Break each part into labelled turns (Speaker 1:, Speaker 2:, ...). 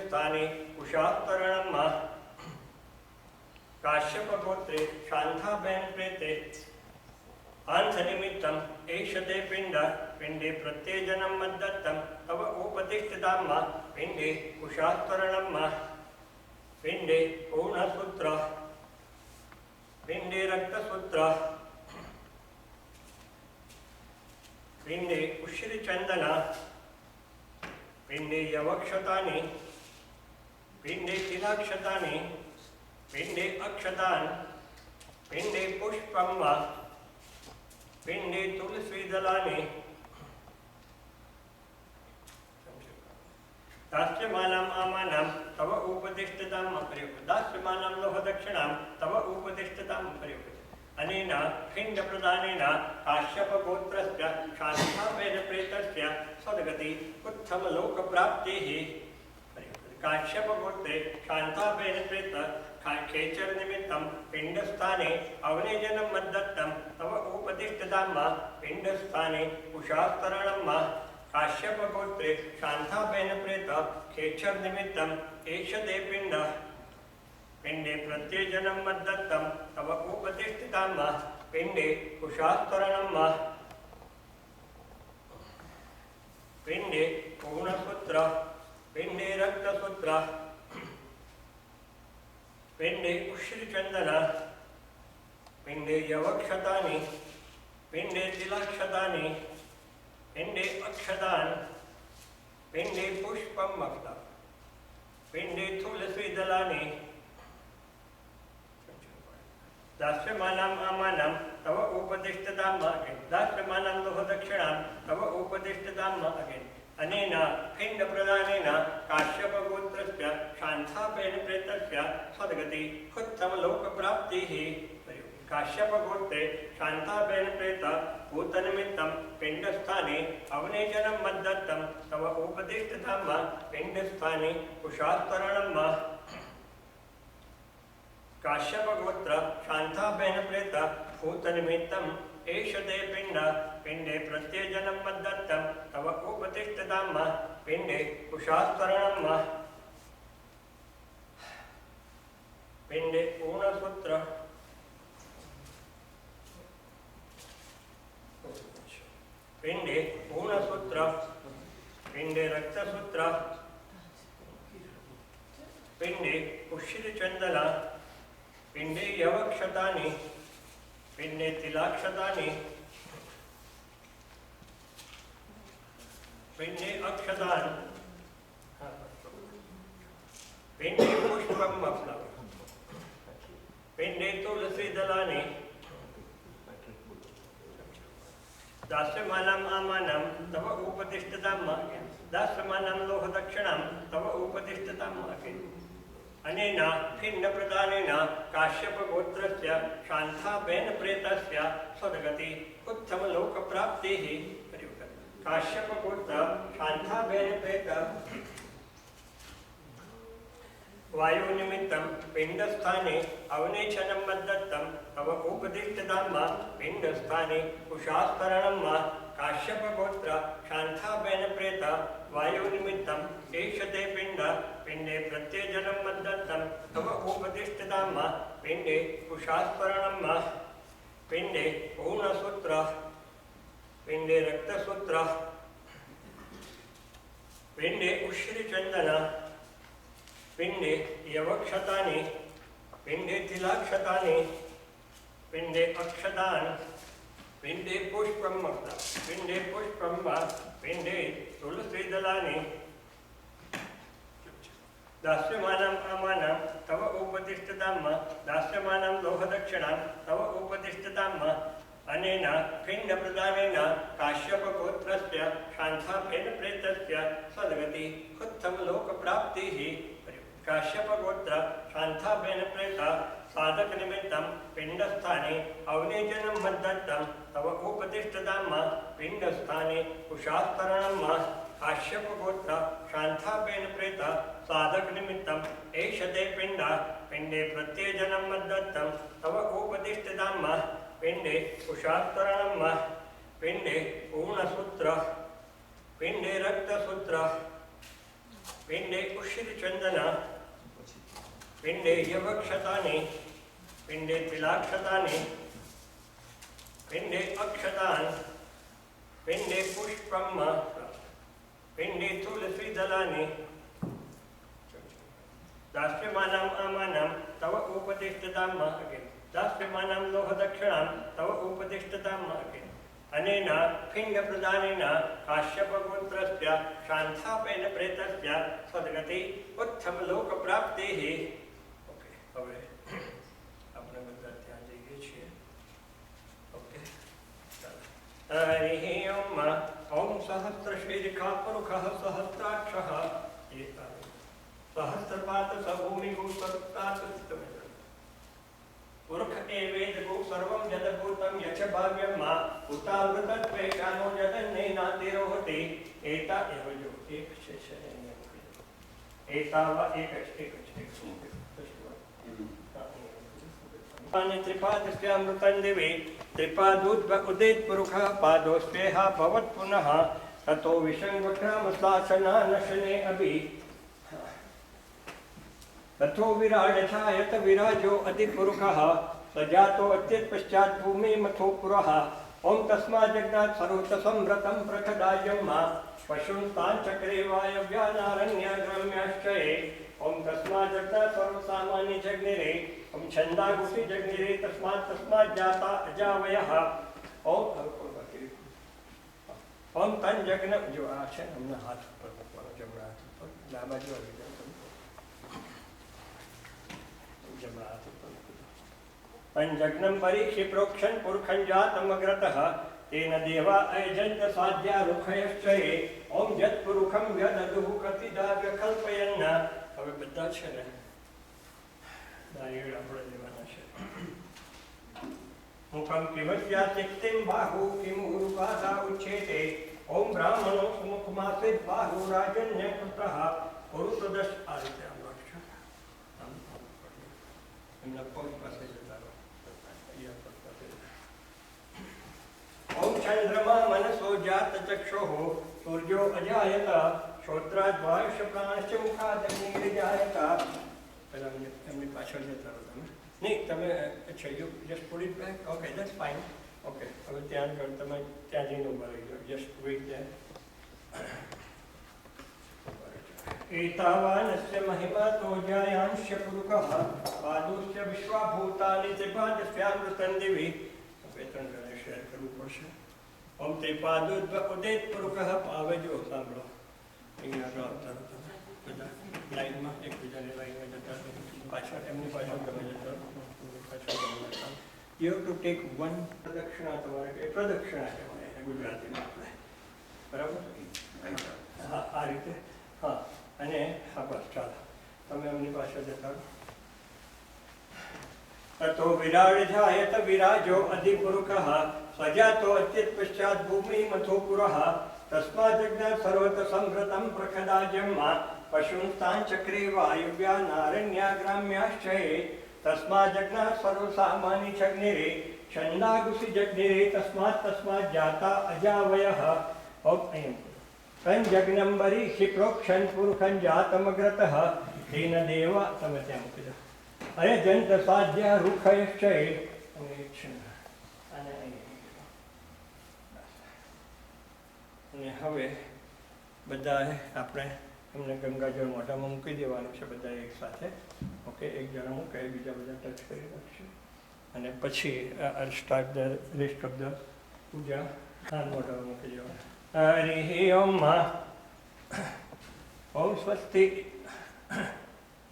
Speaker 1: पिण्डस्थाने कुशास्तरणं काश्यपगोत्रे शान्ताबेन प्रेते आन्थनिमित्तम् एषते पिण्डे प्रत्येजनं मद्दत्तं तव उपतिष्ठतां पिण्डे कुशास्तरणं पिण्डे पूर्णसूत्र पिण्डे रक्तसूत्र पिण्डे उश्रिचन्दन पिण्डे यवक्षतानि पिण्डे तिलाक्षतानि पिण्डे अक्षतान् पिण्डे पुष्पं पिण्डे तुलसीदलानि दास्यमानाम् आमानां तव उपदिष्टतां प्रयुक्ते दास्यमानां लोहदक्षिणां तव उपदिष्टतां प्रयुक्ते अनेन पिण्डप्रदानेन काश्यपगोत्रस्य शान्ताबेन प्रेतस्य सद्गति उत्तमलोकप्राप्तिः प्रयुक्ते काश्यपगोत्रे शान्ताबेन प्रेत खेचरनिमित्तं पिण्डस्थाने अवनेजनं मद्दत्तं तव उपदिष्टतां पिण्डस्थाने कुशास्तरणं काश्यपगोत्रे शान्ताबेन प्रेत खेचरनिमित्तं एषते पिण्डे प्रत्येजनं मद्दत्तं तव उपतिष्ठितां पिण्डे कुशास्तरणं पिण्डे पूर्णसूत्र पिण्डे रक्तसूत्र पिण्डे उश्रिचन्दन पिण्डे यवक्षतानि पिण्डे तिलाक्षतानि पिण्डे अक्षतान् पिण्डे पुष्पं मक्ता पिण्डे तुलसीदलानि दास्यमानाम् आमानां तव उपदिष्टतां दास्यमानां लोहदक्षिणां तव उपदिष्टतां अनेन पिण्डप्रदानेन काश्यपगोत्रस्य शान्ताबेन प्रेतस्य सद्गति उत्तमलोकप्राप्तिः काश्यपगोत्रे शान्ताबेन प्रेत भूतनिमित्तं पिण्डस्थाने अवनेजनं मद्दत्तं तव उपदिष्टतां पिण्डस्थाने कुशास्तरणं काश्यपगोत्र शान्ताबेन प्रेत भूतनिमित्तं एषते पिण्डे प्रत्येजनं मद्दत्तं तव उपतिष्ठतां पिण्डे कुशास्तरणं पिण्डे पूर्णसूत्र पिण्डे पूर्णसूत्र पिण्डे रक्तसूत्र पिण्डे उश्रिचन्दन पिण्डे यवक्षतानि पिण्डे तिलाक्षतानि पिण्डे अक्षतान् पिण्डे पुष्पं पिण्डे तुलसीदलानि दास्यमानाम् आमानां तव उपतिष्ठतां दास्यमानां लोहदक्षिणां तव उपतिष्ठतां अनेन पिण्डप्रदानेन काश्यपगोत्रस्य शान्ताबेन प्रेतस्य सद्गति उत्तमलोकप्राप्तिः काश्यपगोत्र शान्ताबेन प्रेत वायुनिमित्तं पिण्डस्थाने अवनेचनं मद्दत्तं तव उपदिष्टतां पिण्डस्थाने कुशास्तरणं काश्यपगोत्र शान्ताबेन प्रेत वायुनिमित्तं एषते पिण्डे प्रत्येजनं मद्दत्तं तव उपदिष्टतां पिण्डे कुशास्तरणं पिण्डे पूर्णसूत्र पिण्डे रक्तसूत्र पिण्डे उश्रिचन्दन पिण्डे यवक्षतानि पिण्डे तिलाक्षतानि पिण्डे अक्षतान् पिण्डे पुष्पं पिण्डे पुष्पं पिण्डे तुलसीदलानि दास्यमानाम् आमानां तव उपतिष्ठतां दास्यमानां लोहदक्षिणां तव उपतिष्ठतां अनेन पिण्डप्रदानेन काश्यपगोत्रस्य शान्ताबेन प्रेतस्य सद्गति उत्तमलोकप्राप्तिः काश्यपगोत्र शान्ताबेन प्रेत साधकनिमित्तं पिण्डस्थाने अवनेजनं मद्दत्तं तव उपतिष्ठतां पिण्डस्थाने कुशास्तरणं काश्यपगोत्र शान्ताबेन प्रेत साधकनिमित्तं एषते पिण्डे प्रत्येजनं मद्दत्तं तव उपतिष्ठतां पिण्डे कुशास्तरणं पिण्डे पूर्णसूत्र पिण्डे रक्तसूत्र પિંડે ઉષિતચંદન પિંડે યવક્ષતાની પિંડે તિલાક્ષતાની પિંડે અક્ષતાન પિંડે પુષ્પમ પિંડે તુલસીદલાની દાસ્યમાનમ આમાનમ તવ ઉપતિષ્ઠતામ દાસ્યમાનમ લોહદક્ષિણામ તવ ઉપતિષ્ઠતામ અનેન પિંડપ્રદાનેન કાશ્યપગોત્રસ્ય શાંતાબેન પ્રેતસ્ય સદગતિ ઉત્તમલોકપ્રાપ્તિઃ. ઓકે, હવે આપણે બધા ત્યાં જઈએ છીએ. ઓકે, હરિ ઓમ. ઓમ સહસ્રશીર્ષા પુરુષઃ સહસ્રાક્ષઃ સહસ્રપાત સભૂમિગુ સત્તાત પુરુષ એવેદગુ સર્વં જદભૂતં યચ ભાવ્યં મા ઉતાવૃતત્વેષાનો જગન્નેનાતિરોહતિ. એતા એવ જો એક છે એતાવા એક જ અને ત્રિપાદસ્યામૃતં દિવે ત્રિપાદુદ્વ ઉદેત પુરુષઃ પાદોસ્વેહા ભવત પુનઃ તતો વિસંગક્રામસાસના નશને અભિ तथो विराजछायत विराजो अधिपुरुषः सजातो अत्यत्पश्चात् भूमि मथो पुरः. ओम तस्मात् जगन्नाथ सर्वत संभ्रतं प्रखदायं मा पशुन्तान् चक्रे वायव्यानारण्याग्राम्याश्चये. ओम तस्मात् जगन्नाथ सर्वसामान्य जग्निरे ओम छन्दागुषि जग्निरे तस्मात् जाता अजावयः. ओम तन जग्न जो आ છે हमने हाथ पर जमણા हाथ पर ડાબા જો पंजग्नं परीक्षि प्रोक्षन् पुरुषं जातमग्रतः तेन देवा अयजन्त साध्या रुखयश्चये. ओम यत्पुरुषं व्यददुः कतिदा व्यकल्पयन्. હવે બધા છે ને દાયડ આપણે લેવાના છે. મુખં કિમસ્યા સિક્તિં બાહુ કિમ ઉરુપાદા ઉચ્યેતે. ઓમ બ્રાહ્મણો સુમુખમાસિત બાહુ રાજન્ય પુત્રઃ પુરુષદશ. આ રીતે આમ લક્ષણ એમના પગ પાસે જતા રહો. ओम चंद्रमा मनसो जात चक्षुः सूर्यो अजायत श्रोत्राद् वायुष प्राणश्च मुखाद् अग्निर्जायत. પહેલા એમની પાછળ જતા રહો તમે. નહીં તમે અચ્છા you just put it back. Okay, that's fine. Okay, હવે ત્યાં આગળ તમે ત્યાં જઈને ઉભા રહી જાઓ. Just wait there. एतावानस्य महिमातो जायांश्य पुरुषः पादोश्च विश्वाभूतानि त्रिपादस्यामृतं दिवि. વેતન કરે શેર કરવું પડશે. ઓમ ત્રિપાદુદ્વ ઉદેત પુરુષઃ. હવે જો સાંભળો, અહીંયા આગળ આવતા તમે બધા લાઈનમાં એકબીજાની લાઈનમાં જતા પાછળ એમની પાછળ તમે જતા પાછળ તમે જતા. You have to take one પ્રદક્ષિણા. તમારે કે પ્રદક્ષિણા કહેવાય ગુજરાતીમાં આપણે, બરાબર? હા, આ રીતે. હા, અને હા બસ ચાલો તમે એમની પાછળ જતા. ततो विराजछायत विराजो अधिपुरुषः सजातो अत्यत्पश्चात् भूमि मथो पुरः. तस्मात् जगन्नाथ सर्वत संभृतं प्रखदाजं मा पशुंस्तान् चक्रे वायुव्यानारण्याग्राम्याश्चये. तस्मात् जगन्नाथ सर्वसामान्य जग्निरे छन्दागुषि जग्निरे तस्मात् जाता अजावयः. तञ्जग्नं बरीषि प्रोक्षन् पुरुषं जातमग्रतः तेन देव. તમે ત્યાં મૂકી દો. અયજંત સાધ્યા રૂખયશ્ચય. અને હવે બધા આપણે એમને ગંગાજળ મોઢામાં મૂકી દેવાનું છે બધા એક સાથે. ઓકે, એક જણા મૂકે, બીજા બધા ટચ કરી નાખશે અને પછી start the rest of the puja. હા, મોઢામાં મૂકી દેવાનું. હરિ ઓમ. ઓમ સ્વસ્તિ.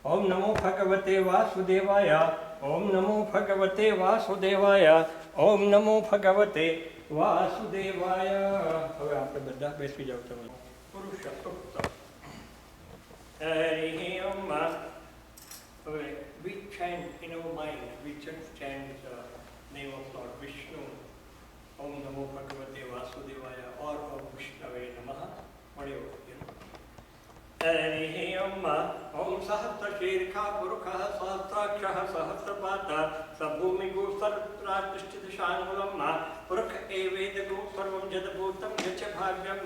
Speaker 1: ओम नमो भगवते वासुदेवाय. ओम नमो भगवते वासुदेवाय. ओम नमो भगवते वासुदेवाय. હવે આપણે બધા બેસી જાવ તમે. પુરુષ સુપ્ત. હરિ ઓમ. હવે we chant in our mind, we just chant the name of Lord Vishnu. Om namo bhagavate vasudevaya or Om Vishnave namaha. Whatever, you know. हरिः ॐ सहस्रशीर्षः पुरुषः सहस्राक्षः सहस्रपातः स भूमिगो सर्वत्रातिष्ठितशान्मुलम् पुरुष एवेदगो सर्वं जदभूतं यच्च भाव्यं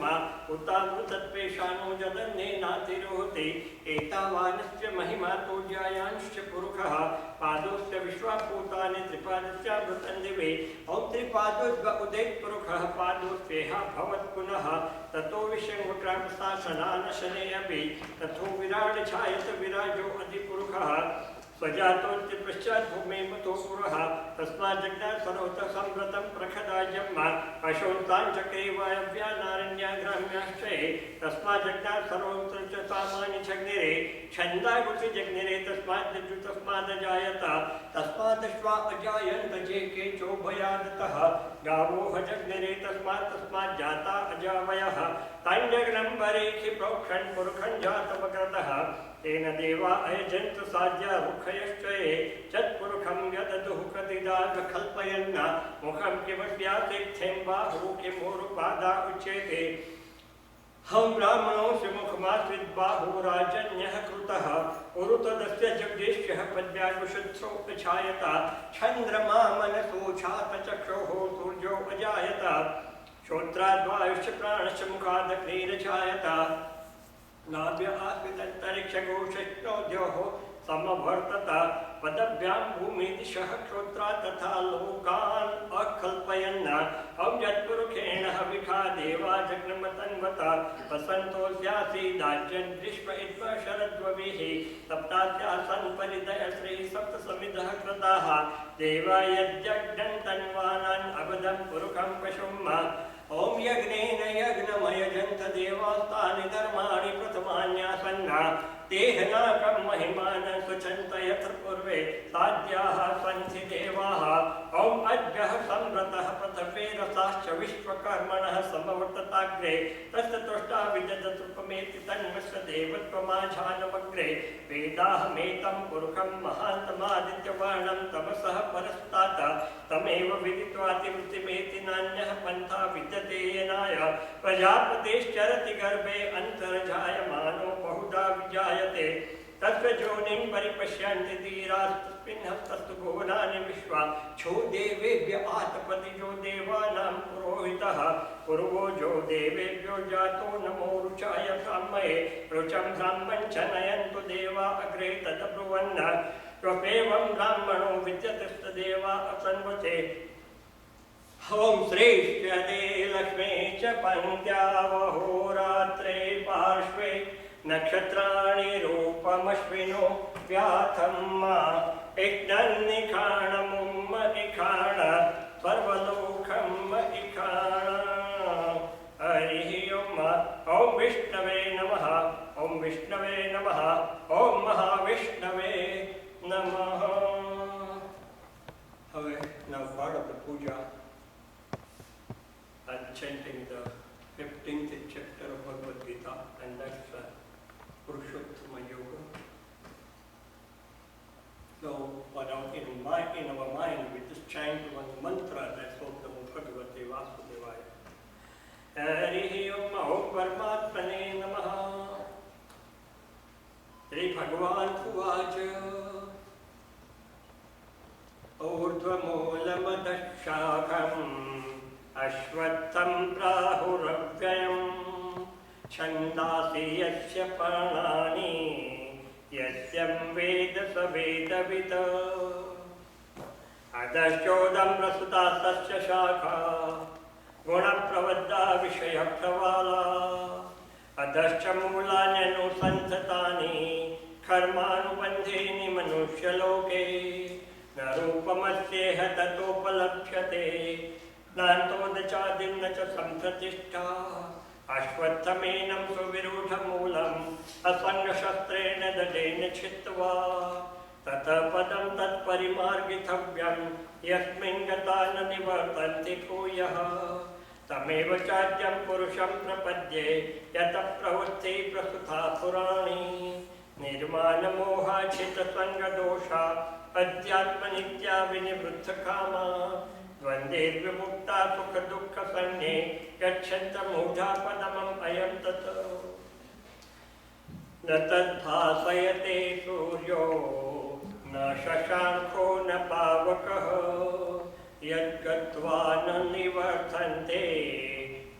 Speaker 1: उतामृतत्वेषाणो जदन्नेनातिरोहति एतावानस्य महिमा तोज्यायांश्च पुरुषः पादोस्य विश्वाभूतानि त्रिपादस्यामृतं दिवे ॐ त्रिपादोद्व उदेत्पुरुषः पादोस्येह भवत् पुनः ततो विषयमुद्रामशासनानशने अपि तथो विराट छायत विराजो अधिपुरुषः स्वजातोऽस्य पश्चात् भूमे मतो पुरः तस्मात् जग्नात् सर्वतः संवृतं प्रखदाजम् पशुन्ताञ्चक्रे वायव्यानारण्याग्राम्याश्चये तस्मात् जग्नात् सर्वत्र च सामानि जग्निरे छन्दागुषि जग्निरे तस्मात् जज्जु तस्मादजायत तस्मादश्वा अजायन्त जे के चोभयादतः गावोह जग्निरे तस्मात् जाता अजावयः ताञ्जग्नं वरेखि प्रोक्षन् पुरुषं जातमकृतः तेन देवा अयजन्तु साध्या मुखयश्चये चत्पुरुषं यददुः कतिदाग कल्पयन् मुखं किमस्यातिथ्यं बाहु किमूरुपादा उच्यते हम ब्राह्मणोऽस्य मुखमाश्रिद्बाहु राजन्यः कृतः उरुतदस्य जगदीश्यः पद्याकुशुत्सोपछायत चन्द्रमा मनसो छातचक्षुः सूर्यो अजायत श्रोत्राद्वायुश्च प्राणश्च मुखादग्निरजायत नाभ्य आस्विदन्तरिक्षगोषष्णोद्योः समवर्तत पदभ्यां भूमिदिशः क्षोत्रा तथा लोकान् अकल्पयन् यत्पुरुषेण हविखा देवा जग्नमतन्वत वसन्तोऽस्यासीदाज्यन् ग्रीष्म इद्म शरद्वभिः सप्तास्यासन् परिदयश्री सप्तसमिधः कृताः देवा यज्जग्नं तन्वानान् अवदं पुरुषं पशुम् ॐ यज्ञेन यज्ञमयजन्त देवास्तानि धर्माणि प्रथमान्यासन् तेहनाकं महिमान सुचन्त यत्र पूर्वे साध्याः सन्ति देवाः ॐ अद्यः संवृतः पृथ्वे रसाश्च विश्वकर्मणः समवर्तताग्रे तस्य तुष्टा विदधतृपमेति तन्वस्य देवत्वमाझानमग्रे वेदाहमेतं पुरुषं महान्तमादित्यवर्णं तमसः परस्तात् तमेव विदित्वातिवृत्तिमेति नान्यः पन्था विद्यते येनाय प्रजापतिश्चरति गर्भे अन्तर्जायमानो बहुधा विजायते तस्य जोनिं परिपश्यन्ति धीरास्तस्मिन् हस्तस्तु भुवनानि विश्वा छो देवेभ्य आतपति जो देवानां पुरोहितः पूर्वो जो देवेभ्यो जातो नमो रुचाय ब्राह्मणे रुचं ब्राह्मं च नयन्तु देवा अग्रे तदब्रुवन् त्वमेवं ब्राह्मणो विद्यतस्तदेवा असन्वते ॐ श्रेष्ठदे लक्ष्मे च पन्त्यावहोरात्रे पार्श्वे नक्षत्राणि रूपमश्विनो व्याथम् इक्नन्निखाणमुम् इखाण सर्वलोकम् इखाण हरिः ॐ विष्णवे नमः ॐ विष्णवे नमः ॐ महाविष्णवे नमः. હવે now part of the puja and chanting the 15th chapter of Bhagavad Gita, and that's Purushottama Yoga. So, in our mind, we just chant one mantra, that's what the Bhagavate Vasudevaya. Harihi Om Paramatmane Namaha. Shri Bhagavan Uvacha Urdhvamulamadash अश्वत्थं प्राहुरव्ययं छन्दासि यस्य पर्णानि यस्यं वेद स वेदवित् अधश्चोदं प्रसुता तस्य शाखा गुणप्रवद्धा विषयप्रवाला अधश्च मूलान्यनुसन्धतानि कर्मानुबन्धीनि मनुष्यलोके न रूपमस्येह ततोपलभ्यते नान्तोदचादिं न च सम्प्रतिष्ठा अश्वत्थमेनं सुविरूढमूलम् असङ्गशस्त्रेण दडेन छित्त्वा ततः पदं तत्परिमार्गितव्यं यस्मिन् गता न निवर्तन्ति भूयः तमेव चाद्यं पुरुषं प्रपद्ये यतः प्रवृत्ति प्रसुता पुराणी निर्माणमोहाचितसङ्गदोषा अध्यात्मनित्या विनिवृत्तकामा द्वन्द्वैर्विमुक्ता सुखदुःखसंज्ञे गच्छन्तमूढा पदमम् अयं तत्. न तद्भासयते सूर्यो न शशाङ्को न पावकः यद्गत्वा न निवर्तन्ते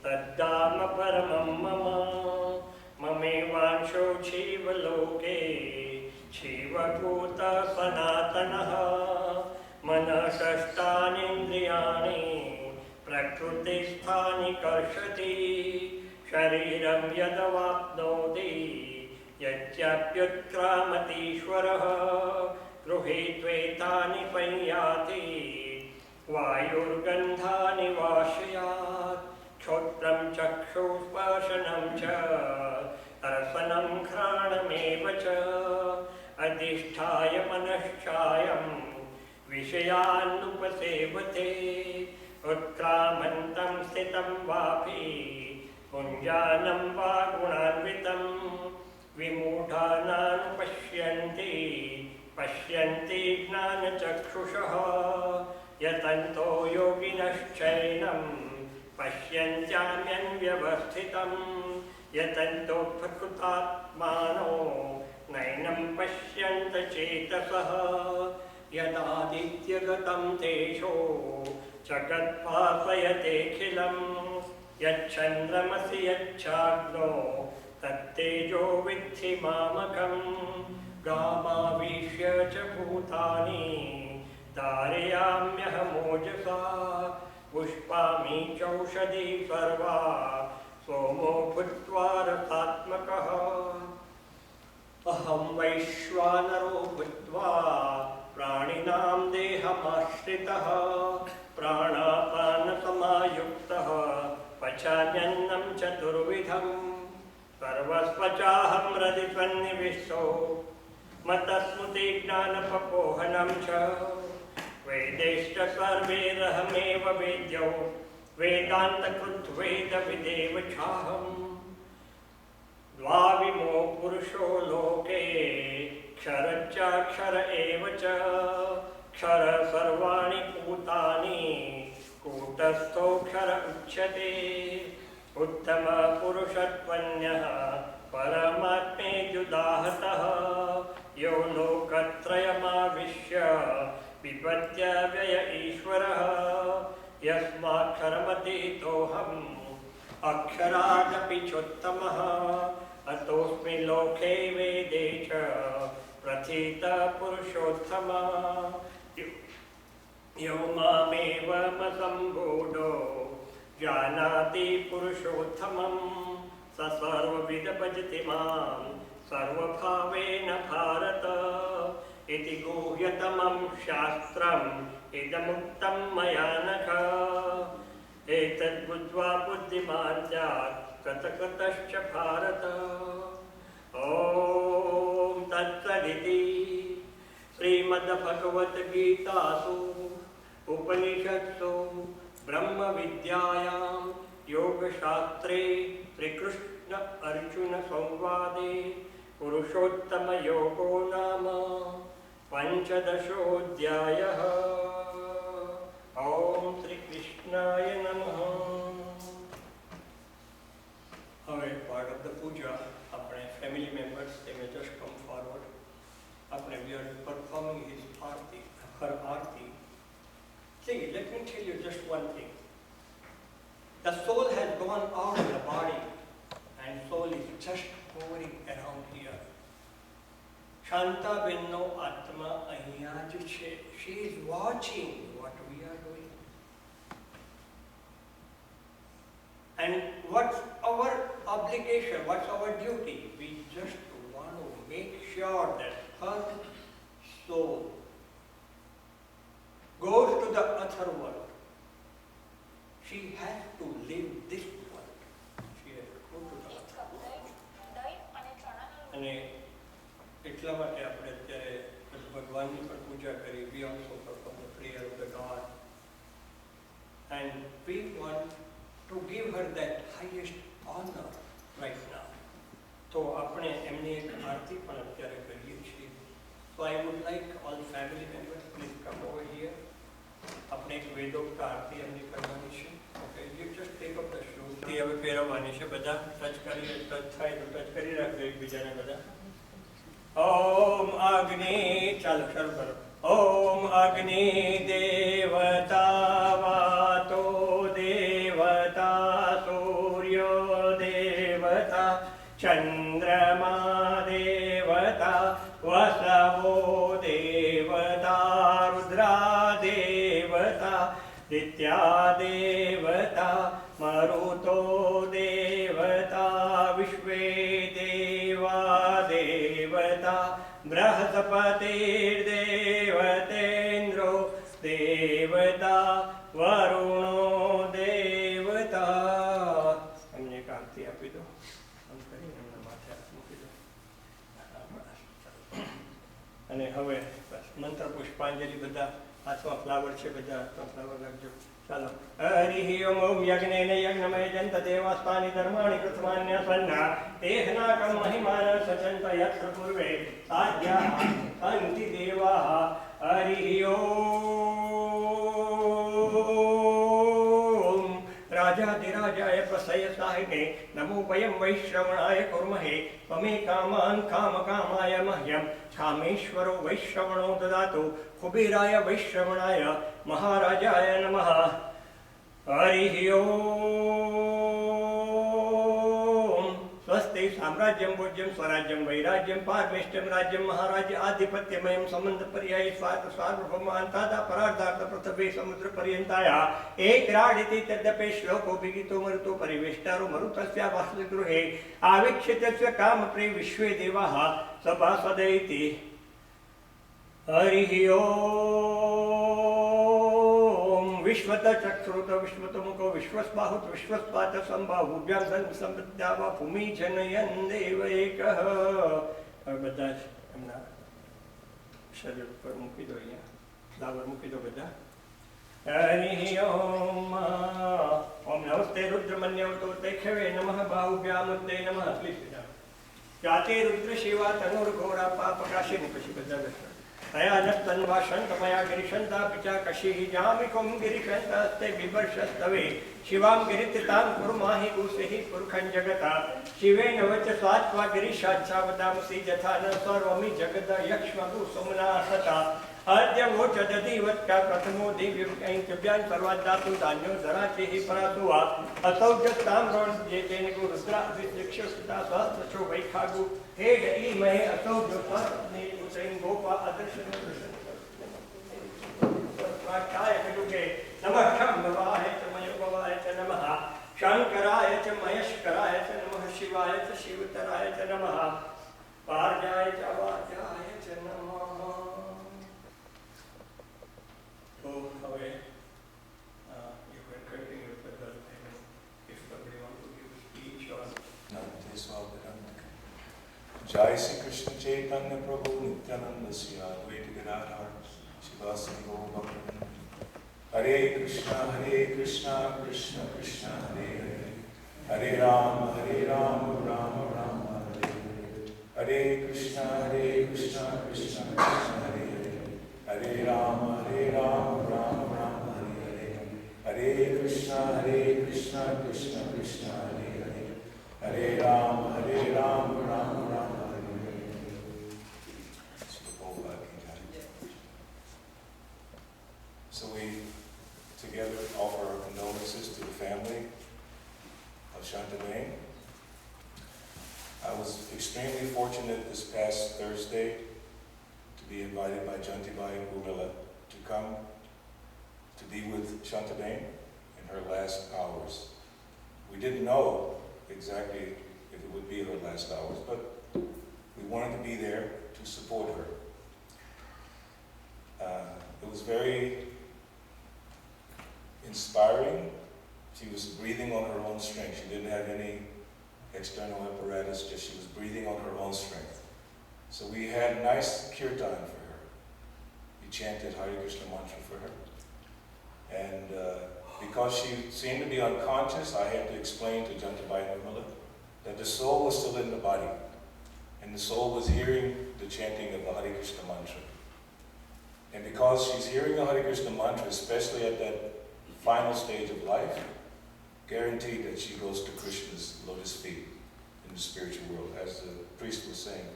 Speaker 1: तद्धाम परमं मम ममेवांशो जीवलोके जीवभूत सनातनः मनसष्टानीन्द्रियाणि प्रकृतिस्थानि कर्षति शरीरं यदवाप्नोति यच्चाप्युत्क्रामतीश्वरः गृहीत्वेतानि संयाति वायुर्गन्धानि वाशयात् क्षोत्रं चक्षुस्पर्शनं च रसनं घ्राणमेव च अधिष्ठाय मनश्चायं विषयानुपसेवते उत्क्रामन्तं स्थितं वापि पुञ्जानं वा गुणान्वितं विमूढानानुपश्यन्ति पश्यन्ति ज्ञानचक्षुषः यतन्तो योगिनश्चैनं पश्यन्त्यान्यव्यवस्थितं यतन्तो प्रकृतात्मानो नैनं पश्यन्त चेतसः यदादित्यगतं तेषो जगद्भासयतेऽखिलं यच्चन्द्रमसि यच्चाग्नो तत्तेजो विद्धि मामकं गामावीश्य च भूतानि धारयाम्यहमोजसा पुष्पामि चौषधी सर्वा सोमो भूत्वा रसात्मकः अहं वैश्वानरो भूत्वा प्राणिनां देहमाश्रितः प्राणापानसमायुक्तः पचाम्यन्नं चतुर्विधं सर्वस्वचाहं हृदि सन्निविष्टो मतस्मृतिज्ञानपपोहनं च वेदैश्च सर्वैरहमेव वेद्यो वेदान्तकृद्वेदविदेव चाहम् द्वाविमो पुरुषो लोके क्षरश्चाक्षर एव च क्षर सर्वाणि भूतानि कूटस्थोऽक्षर उच्यते उत्तम पुरुषत्वन्यः परमात्मेत्युदाहतः यो लोकत्रयमाविश्य विपत्य व्यय ईश्वरः यस्माक्षरमतीतोऽहम् अक्षरादपि चोत्तमः अतोऽस्मि लोके वेदे च प्रथित पुरुषोत्तमः यो मामेवमसम्बूढो जानाति पुरुषोत्तमं स सर्वविद भजति मां सर्वभावेन भारत इति गुह्यतमं शास्त्रम् इदमुक्तं मया नघ एतद्बुद्ध्वा बुद्धिमान् स्यात् कृतकृतश्च भारत ॐ तत्सदिति श्रीमद्भगवद्गीतासु उपनिषत्सु ब्रह्मविद्यायां योगशास्त्रे श्रीकृष्ण अर्जुन संवादे पुरुषोत्तमयोगो नाम पंचदशोऽध्यायः। ओम श्री कृष्णाय नमः। હવે part of the puja, આપણે family members, they may just come forward. આપણે we are performing his aarti, her aarti. See, let me tell you just one thing. The soul has gone out of the body and soul is just hovering around here. Shantiben no atma અહીંયા જ છે. She is watching what we are doing. And what's our obligation? What's our duty? We just want to make sure that her soul goes to the other world. She has to leave this world. She has to go to the other world. અને એટલા માટે આપણે અત્યારે ભગવાનની પણ પૂજા કરી. We also perform the prayer of the God. And we want to give her that highest honor right now. તો આપણે એમની એક આરતી પણ અત્યારે કરીએ છીએ. So I would like all family members, please come over here. આપણે એક વેદોક્ત આરતી એમની કરવાની છે. Okay, you just take up the shoes. હવે પહેરવાની છે. બધા ટચ કરીએ, ટચ થાય તો ટચ કરી રાખજો એકબીજાને બધા. ओम अग्नि, चलो शुरू करो। ओम अग्नि देवता वातो देवता सूर्यो देवता चंद्रमा देवता वसवो देवता रुद्रा देवता नित्या देवता मरुतो देवता विश्वे देवा देवता बृहस्पतिर्देवतेन्द्रो देवता वरुणो देवता। એમને કાંતિ આપી દો, આમ કરીને એમના માથે હાથ મૂકી દો. અને હવે બસ મંત્ર પુષ્પાંજલિ, બધા હાથમાં ફ્લાવર છે, બધા હાથમાં ફ્લાવર રાખજો. ચાલો. હરિ ઓમ યજ્ઞેન યજ્ઞમય જંત દેવાસ્તાની ધર્માણિ કૃતમાન્યસ્વન્ના તેહનાકં મહિમાન સચંત યત્ર પૂર્વે સાધ્યાઃ અંતિ દેવાઃ. હરિ ઓમ રાજાધિરાજાય પ્રસયસાહિને નમો વયં વૈશ્રવણાય કુર્મહે ત્વમે કામાન કામકામાય મહ્યં કામેશ્વરો વૈશ્રવણો દદાતુ કુબેરાય વૈશ્રવણાય મહારાજાય નમઃ. હરિ ઓમ સ્વસ્તિ સામ્રાજ્યમ ભોજ્યમ સ્વરાજ્યમ વૈરાજ્યમ પારમેષ્ટ્યમ રાજ્યમ મહારાજ્ય આધિપત્યમયમ સંબંધ પર્યાય સ્વાર્થ સાર્વભૌમાંતાદા પરાર્ધાર્થ પૃથ્વી સમુદ્ર પર્યંતાયા એકરાડિતિ તદ્યપે શ્લોકો વિગીતો મરુતો પરિવેષ્ટારો મરુતસ્યા વાસગૃહે આવિક્ષિતસ્ય કામપ્રે વિશ્વે દેવાઃ સભાસદૈતિ. હરિ ઓમ વિશ્વત ચક્ષુરુત વિશ્વત મુખો વિશ્વસ્બાહુત વિશ્વસ્પાત સંભાવુભ્યામ સંપદ્યાવા ભૂમિ જનયન દેવ એકઃ. હવે બધા જ એમના શરીર ઉપર મૂકી દો, અહીંયા ફ્લાવર મૂકી દો બધા. હરિ ઓમ ઓમ નમસ્તે રુદ્રમન્યવતો તેખવે નમઃ બાહુભ્યામ તે નમઃ. જાતે રુદ્ર શિવા તનુર્ઘોરા પાપકાશિની. પછી બધા બેઠા तया शंतमया गिरिशंता पिचा कशी जामिकम गिरिशंतस्ते बिभर्षस्तवे शिवाम गिरितितां कुर्माहि गुसेहि पुरखं जगता शिवेन वच स्वात्वा गिरिशाच्छावदामसि यथा न सर्वमि जगद यक्ष्मगु सुमना सता अद्य वोचदधिवत्का प्रथमो दिव्यं सर्वादातु धान्यो धराचेहि परासुवा असौ च ताम्रोण जेतेन गु रुद्रा विक्षुष्टा सहस्रशो वैखागु हे डई महे असौ जो स्वस्ने उतैन गोपा अदर्शन स्वाक्षाय कलुगे नमः शंभवाय च मयोभवाय च नमः शंकराय च महेश्वराय च नमः शिवाय च शिवतराय च नमः पार्याय च वार्याय च नमः. So, હવે you can continue with the if somebody wants to give a speech or
Speaker 2: Jai Sri Krishna Chaitanya Prabhu Nityananda Sri Advaita Gadadhar Shivasani Gaurabhakta. Hare Krishna Krishna Krishna Hare Hare Hare Rama Rama Rama Hare Hare. Hare Krishna Krishna Krishna Hare Hare Hare Rama Rama Rama Hare Hare. Hare Krishna Krishna Krishna Hare Hare Hare Rama Rama Rama Hare Hare. So we together offer our condolences to the family of Shantben. I was extremely fortunate this past Thursday to be invited by Shantiben and Gurila to come to be with Shantiben in her last hours. We didn't know exactly if it would be her last hours, but we wanted to be there to support her. It was very inspiring. She was breathing on her own strength. She didn't have any external apparatus, just she was breathing on her own strength. So we had nice kirtan for her. We chanted Hare Krishna mantra for her. And because she seemed to be unconscious, I had to explain to Shantiben and Gurila that the soul was still in the body. And the soul was hearing the chanting of the Hare Krishna mantra. And because she's hearing the Hare Krishna mantra, especially at that final stage of life, guaranteed that she goes to Krishna's lotus feet in the spiritual world, as the priest was saying.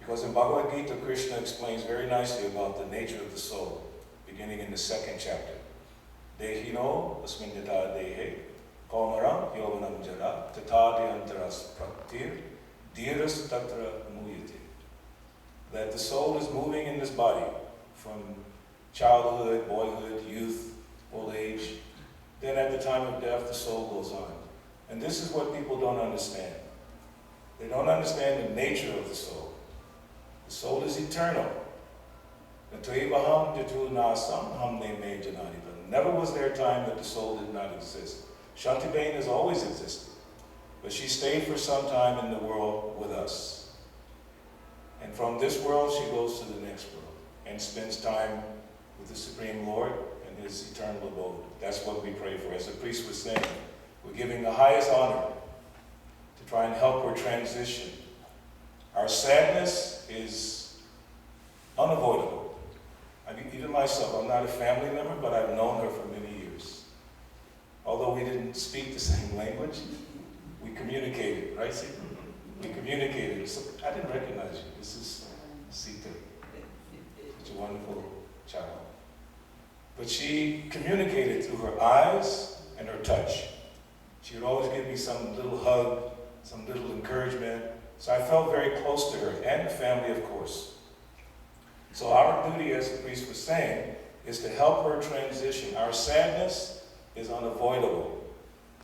Speaker 2: Because in Bhagavad Gita, Krishna explains very nicely about the nature of the soul, beginning in the 2nd chapter. Dehino asminyata dehe, kaumaram yovanam jara, tatadyantaras praktir, dhiras tatra muyate. That the soul is moving in this body from childhood, boyhood, youth, old age. Then at the time of death, the soul goes on. And this is what people don't understand. They don't understand the nature of the soul. The soul is eternal. Never was there a time that the soul did not exist. Shantiben has always existed. But she stayed for some time in the world with us. And from this world, she goes to the next world and spends time with the Supreme Lord and his eternal abode. That's what we pray for. As the priest was saying, we're giving the highest honor to try and help her transition. Our sadness is unavoidable. I mean, even myself, I'm not a family member, but I've known her for many years. Although we didn't speak the same language, we communicated, right, Sita? We communicated. So I didn't recognize you. This is Sita. Such a wonderful child. But she communicated through her eyes and her touch. She would always give me some little hug, some little encouragement. So I felt very close to her, and the family, of course. So our duty, as the priest was saying, is to help her transition. Our sadness is unavoidable,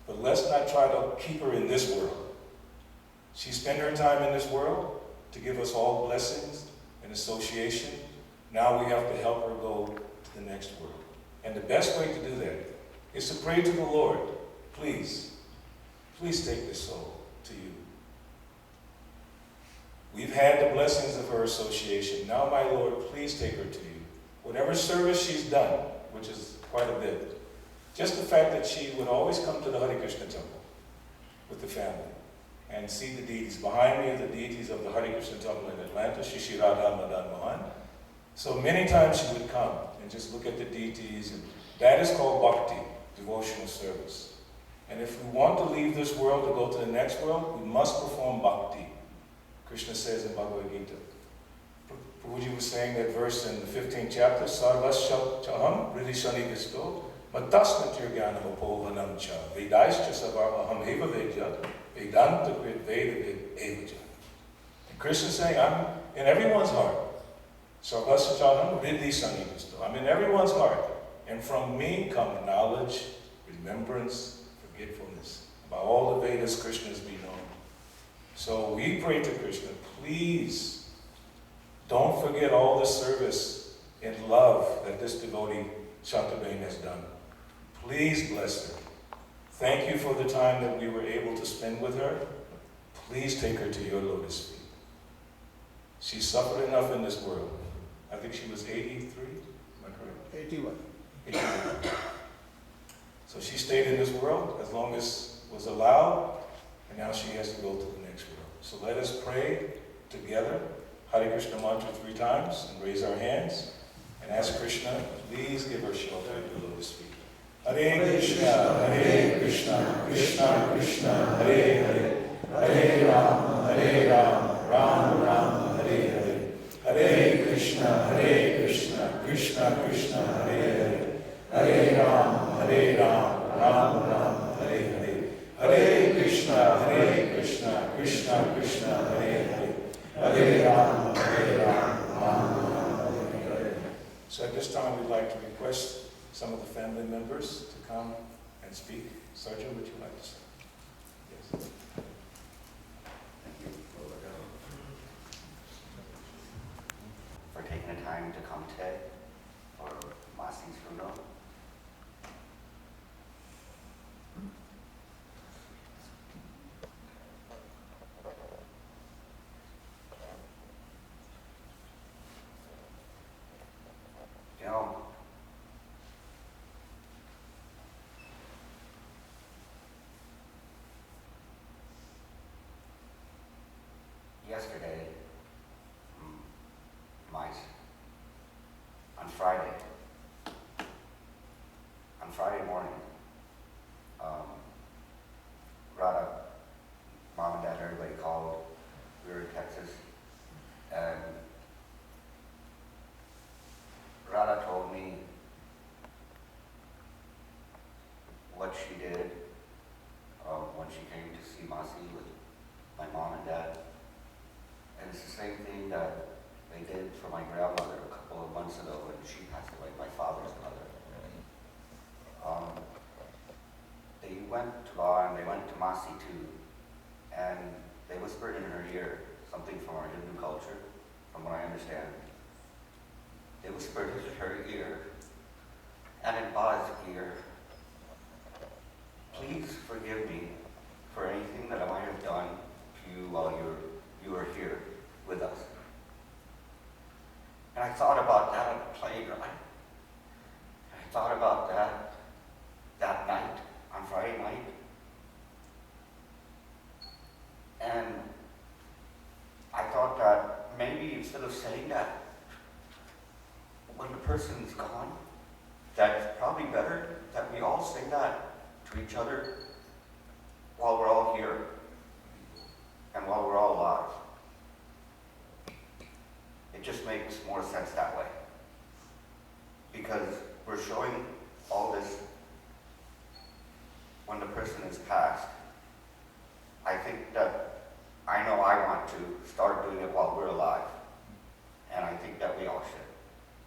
Speaker 2: but let's not try to keep her in this world. She spent her time in this world to give us all blessings and association. Now we have to help her go to the next world. And the best way to do that is to pray to the Lord, please take this soul to you. We've had the blessings of her association. Now, my Lord, please take her to you. Whatever service she's done, which is quite a bit, just the fact that she would always come to the Hare Krishna temple with the family and see the deities. Behind me are the deities of the Hare Krishna temple in Atlanta, Shishi Radha Madan Mohan. So many times she would come and just look at the deities, and that is called bhakti, devotional service. And if we want to leave this world to go to the next world, we must perform bhakti. Krishna says in Bhagavad Gita. Prabhuji was saying that verse in the 15th chapter, Sarvasya chaham ridishani visto, matasnatir jnanam apovanam cha, vedaischa savar aham eva vedya, vedanta krit veda vid evaja. And Krishna is saying, I'm in everyone's heart. Sarvasya chaham ridishani visto. I'm in everyone's heart. And from me come knowledge, remembrance, forgetfulness. About all the Vedas, Krishna's be known. So we pray to Krishna, please don't forget all the service and love that this devotee Shantiben has done. Please bless her. Thank you for the time that we were able to spend with her. Please take her to your lotus feet. She suffered enough in this world. I think she was 83, am I correct?
Speaker 3: 81.
Speaker 2: 81. So she stayed in this world as long as was allowed, and now she has to go to the next world. So let us pray together, Hare Krishna mantra 3 times, and raise our hands, and ask Krishna, please give her shelter at your lotus feet. Hare Krishna, Krishna Krishna, Hare Hare, Hare Rama, Rama Rama, Hare Hare, Hare Krishna, Krishna Krishna, Hare Hare, Hare Rama, Rama Rama, Hare Hare, Hare Krishna, Krishna Krishna, Hare Hare, Hare Rama, Rama Rama, Hare Hare. So at this time, we'd like to request some of the family members to come and speak. Sergeant, would you like to say? Yes.
Speaker 4: For taking the time to come today for Masi's funeral. You know, yesterday, on Friday morning, Radha, mom and dad, everybody called. We were in Texas, and my grandmother a couple of months ago when she passed away, my father's mother. They went to Law and they went to Masi too, and they whispered in her ear something from our Hindu culture, from what I understand. They whispered in her ear, and in Ba's ear, please forgive me for anything that I might have done to you while you were here with us. And I thought about that on the playground. I thought about that night, on Friday night. And I thought that maybe instead of saying that when the person's gone, that it's probably better that we all say that to each other while we're all here and while we're all alive. It just makes more sense that way. Because we're showing all this when the person is passed. I think that I know I want to start doing it while we're alive. And I think that we all should.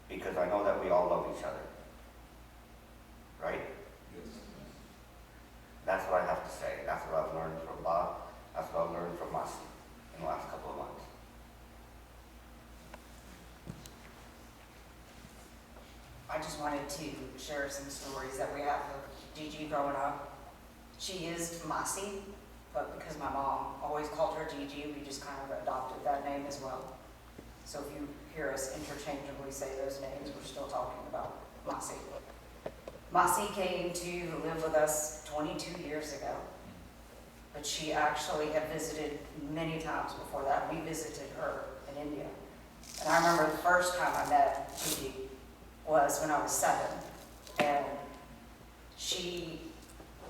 Speaker 4: Because I know that we all love each other. Right?
Speaker 2: Yes.
Speaker 4: That's what I have to say. That's what I've learned from Bob. That's what I've learned from Masi in the last couple of months.
Speaker 3: I just wanted to share some stories that we have of Gigi growing up. She is Masi, but because my mom always called her Gigi, we just kind of adopted that name as well. So if you hear us interchangeably say those names, we're still talking about Masi. Masi came to live with us 22 years ago, but she actually had visited many times before that. We visited her in India. And I remember the first time I met Gigi was when I was 7, and she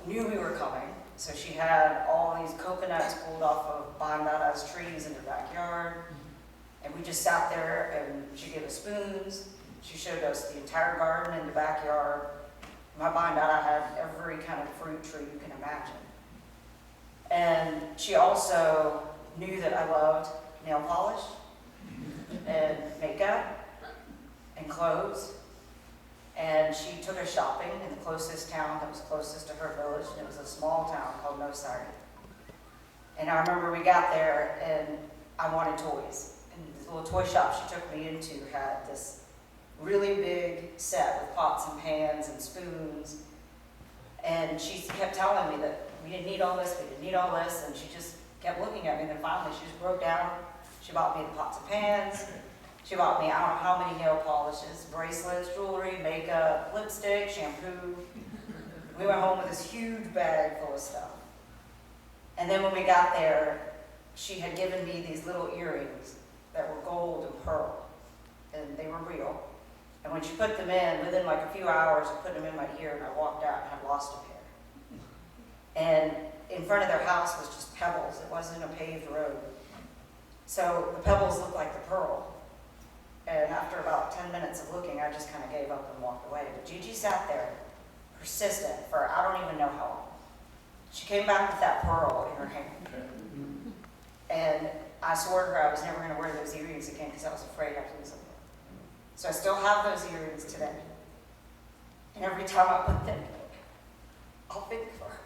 Speaker 3: knew we were coming, so she had all these coconuts pulled off of Bandara's trees in her backyard, and we just sat there, and she gave us spoons. She showed us the entire garden in the backyard. My Bandara had every kind of fruit tree you can imagine. And she also knew that I loved nail polish and makeup and clothes. And she took us shopping in the closest town that was closest to her village, and it was a small town called Nosari. And I remember we got there, and I wanted toys. And the little toy shop she took me into had this really big set with pots and pans and spoons. And she kept telling me that we didn't need all this, we didn't need all this, and she just kept looking at me, and then finally she just broke down. She bought me the pots and pans. She bought me, I don't know how many nail polishes, bracelets, jewelry, makeup, lipstick, shampoo. We went home with this huge bag full of stuff. And then when we got there, she had given me these little earrings that were gold and pearl, and they were real. And when she put them in, within like a few hours of putting them in my ear, and I walked out and had lost a pair. And in front of their house was just pebbles. It wasn't a paved road. So the pebbles looked like the pearl. And after about 10 minutes of looking, I just kind of gave up and walked away. But Gigi sat there, persistent, for I don't even know how long. She came back with that pearl in her hand. And I swore to her I was never going to wear those earrings again because I was afraid I'd lose them. So I still have those earrings today. And every time I put them, I'll think of her.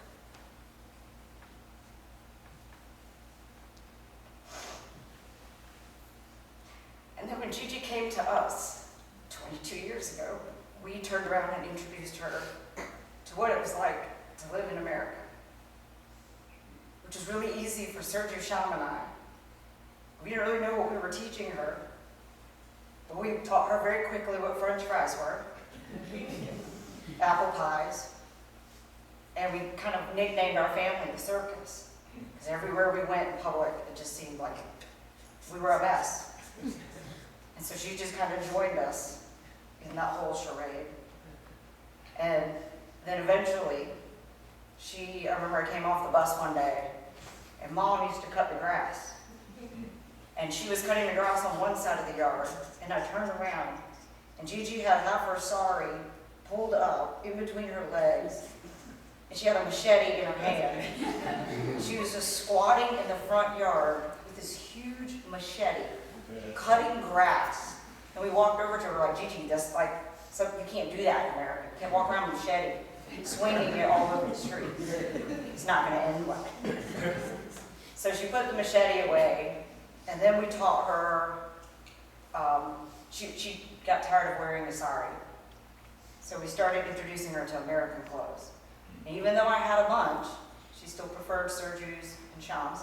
Speaker 3: And then when Gigi came to us 22 years ago, we turned around and introduced her to what it was like to live in America, which was really easy for Sergio Sham and I. We didn't really know what we were teaching her, but we taught her very quickly what French fries were, apple pies, and we kind of nicknamed our family the circus, because everywhere we went in public, it just seemed like we were a mess. And so she just kind of joined us in that whole charade. And then eventually, I remember I came off the bus one day, and Mom used to cut the grass. And she was cutting the grass on one side of the yard, and I turned around, and Gigi had half her sari pulled up in between her legs, and she had a machete in her hand. She was just squatting in the front yard with this huge machete, cutting grass we walked over to her like, Gigi, that's like, so you can't do that in America. You can't walk around with a machete, swinging it all over the street. It's not going to end well. So she put the machete away, and then we taught her, she got tired of wearing a sari. So we started introducing her to American clothes. And even though I had a bunch, she still preferred serjus and shams.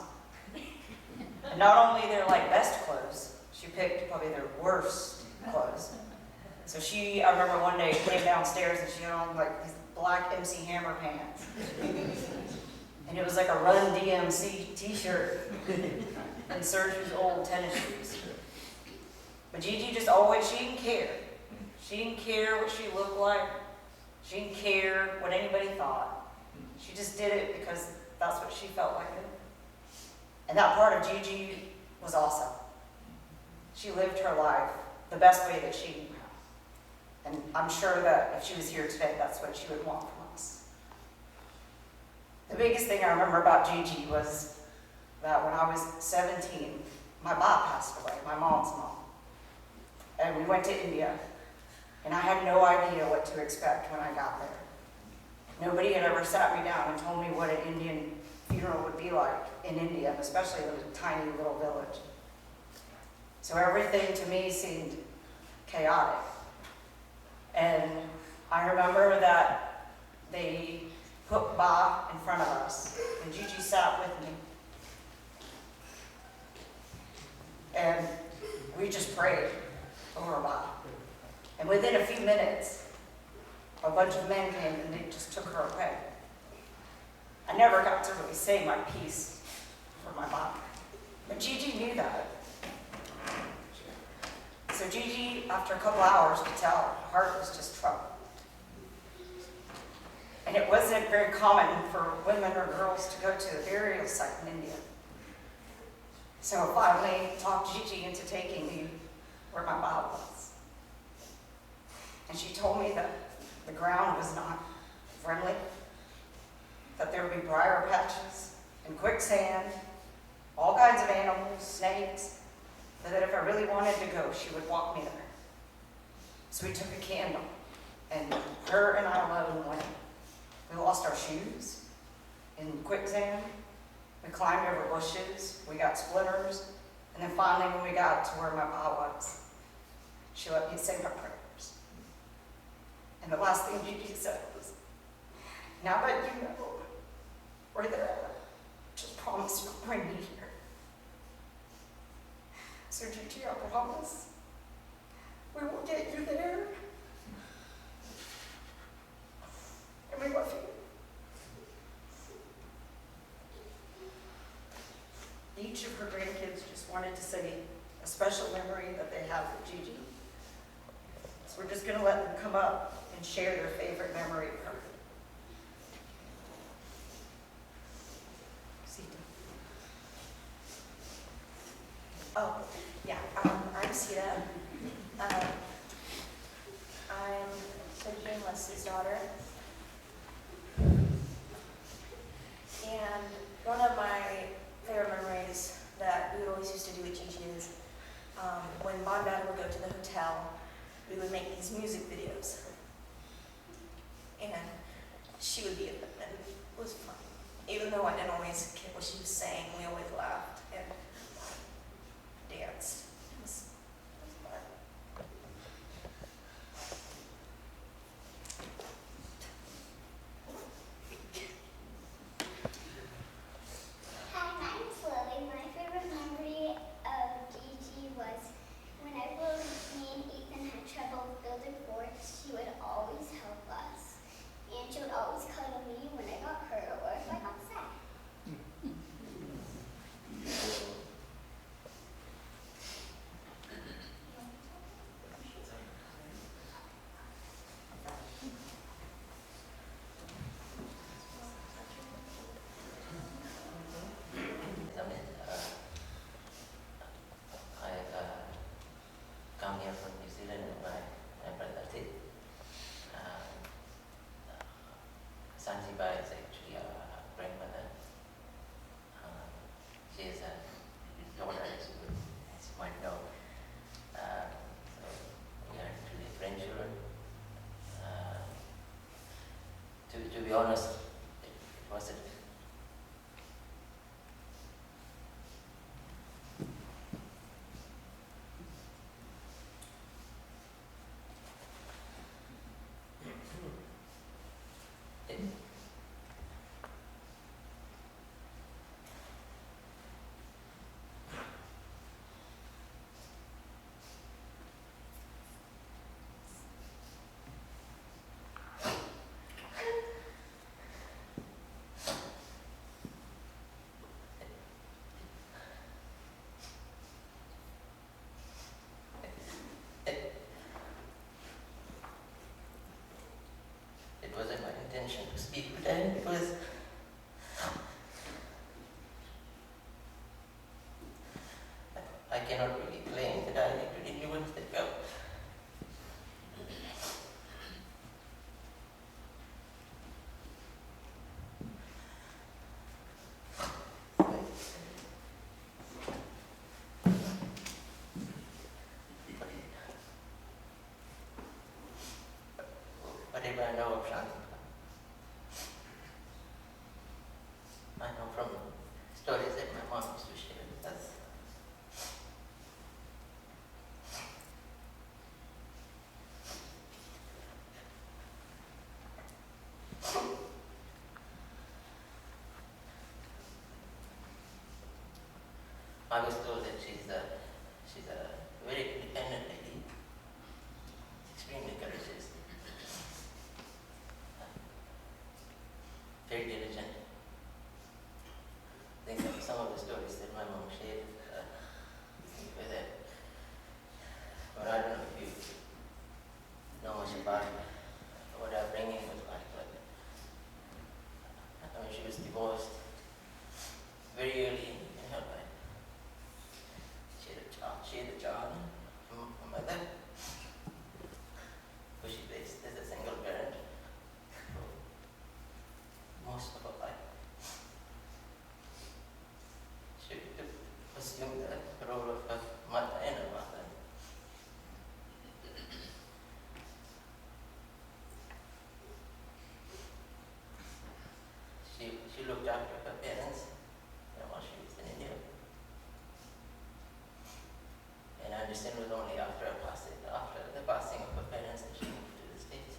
Speaker 3: And not only their like best clothes, she picked probably their worst clothes. So I remember one day came downstairs and she had on like these black MC Hammer pants. And it was like a Run DMC t-shirt and Sergio's old tennis shoes. But Gigi just always, she didn't care. She didn't care what she looked like. She didn't care what anybody thought. She just did it because that's what she felt like doing. And that part of Gigi was awesome. She lived her life the best way that she knew how. And I'm sure that if she was here today, that's what she would want from us. The biggest thing I remember about Gigi was that when I was 17, my Bob passed away, my mom's mom. And we went to India, and I had no idea what to expect when I got there. Nobody had ever sat me down and told me what an Indian funeral would be like in India, especially in a tiny little village. So everything to me seemed chaotic. And I remember that they put Ba in front of us, and Gigi sat with me. And we just prayed over Ba. And within a few minutes, a bunch of men came and they just took her away. I never got to really say my piece for my Ba. But Gigi knew that. So Gigi, after a couple hours, could tell her heart was just troubled. And it wasn't very common for women or girls to go to a burial site in India. So I finally talked Gigi into taking me where my Ba was. And she told me that the ground was not friendly, that there would be briar patches and quicksand, all kinds of animals, snakes, but that if I really wanted to go, she would walk me there. So we took a candle, and her and I alone went. We lost our shoes in quicksand. We climbed over bushes. We got splinters. And then finally, when we got to where my Ba was, she let me say my prayers. And the last thing Gigi said was, now that you know where they're at, just promise you'll bring me here. So Gigi, I promise we will get you there. And we love you. Each of her grandkids just wanted to say a special memory that they have with Gigi. So we're just going to let them come up and share their favorite memory of her. Sita.
Speaker 5: Oh, yeah, I'm Sita. I'm Sergio and Leslie's daughter. And one of my favorite memories that we would always used to do with Gigi is when Mom and Dad would go to the hotel, we would make these music videos. And she would be in them, and it was fun. Even though I didn't always get what she was saying, we always laughed and danced. It was fun.
Speaker 6: Hi, my name's Lily. My favorite memory of Gigi was whenever me and Ethan had trouble building forts, she would always help us. And she would always cuddle me when I got hurt or if I got sad.
Speaker 7: Come here from New Zealand with my brother did. Shantiben is actually a grandmother. She is a daughter, as you might know. So cannot really claim that I really want to go. Whatever I know of Shantben, I know from stories that my mom used to share with us. I was told that she's a very independent lady, extremely courageous, very diligent. I think that some of the stories that my mom shared with her, but I don't know if you know much about what her upbringing was like, but I mean, she was divorced very early in her life. She had a job from her mother, who she raised as a single parent for most of her life. She assumed the role of her mother and her father. She looked after her parents while she was in India. And I understand it was only after the passing of her parents that she moved to the States.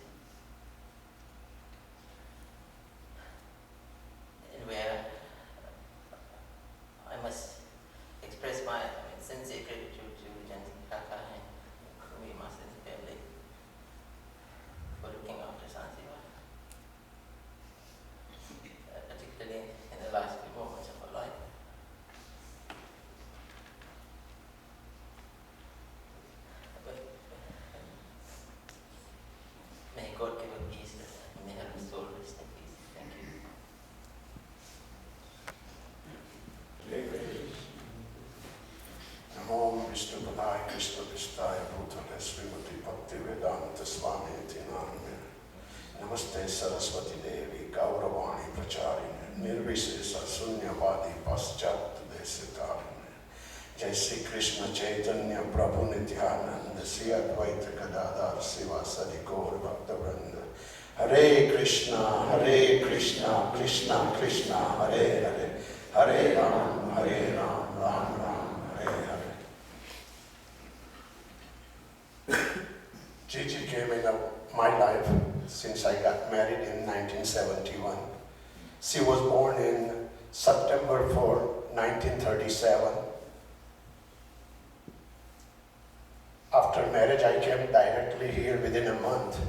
Speaker 7: And where I must express my sincere gratitude to Janti Kaka and Kumi Master's family for looking after Shantiben, particularly in the last few moments of her life. But may God give her peace and may her soul rest in peace. Thank you.
Speaker 8: Namo Vishnu Padaya Krishna Vistaya Bhutale Srimati Bhakti Vedanta Swami Namine Namaste Saraswati Devi Gauravani Pracharine Nirvisesa Sunyavadi Paschat Desitarine Jai Sri Krishna Chaitanya Prabhu Nityananda Sri Advaita Gadadhar Sivasadi Gaur Bhakta Hare Krishna, Krishna Krishna, Hare Hare, Hare Ram, Ram Ram, Hare Hare. Gigi came in my life since I got married in 1971. She was born in September 4, 1937. After marriage, I came directly here within a month.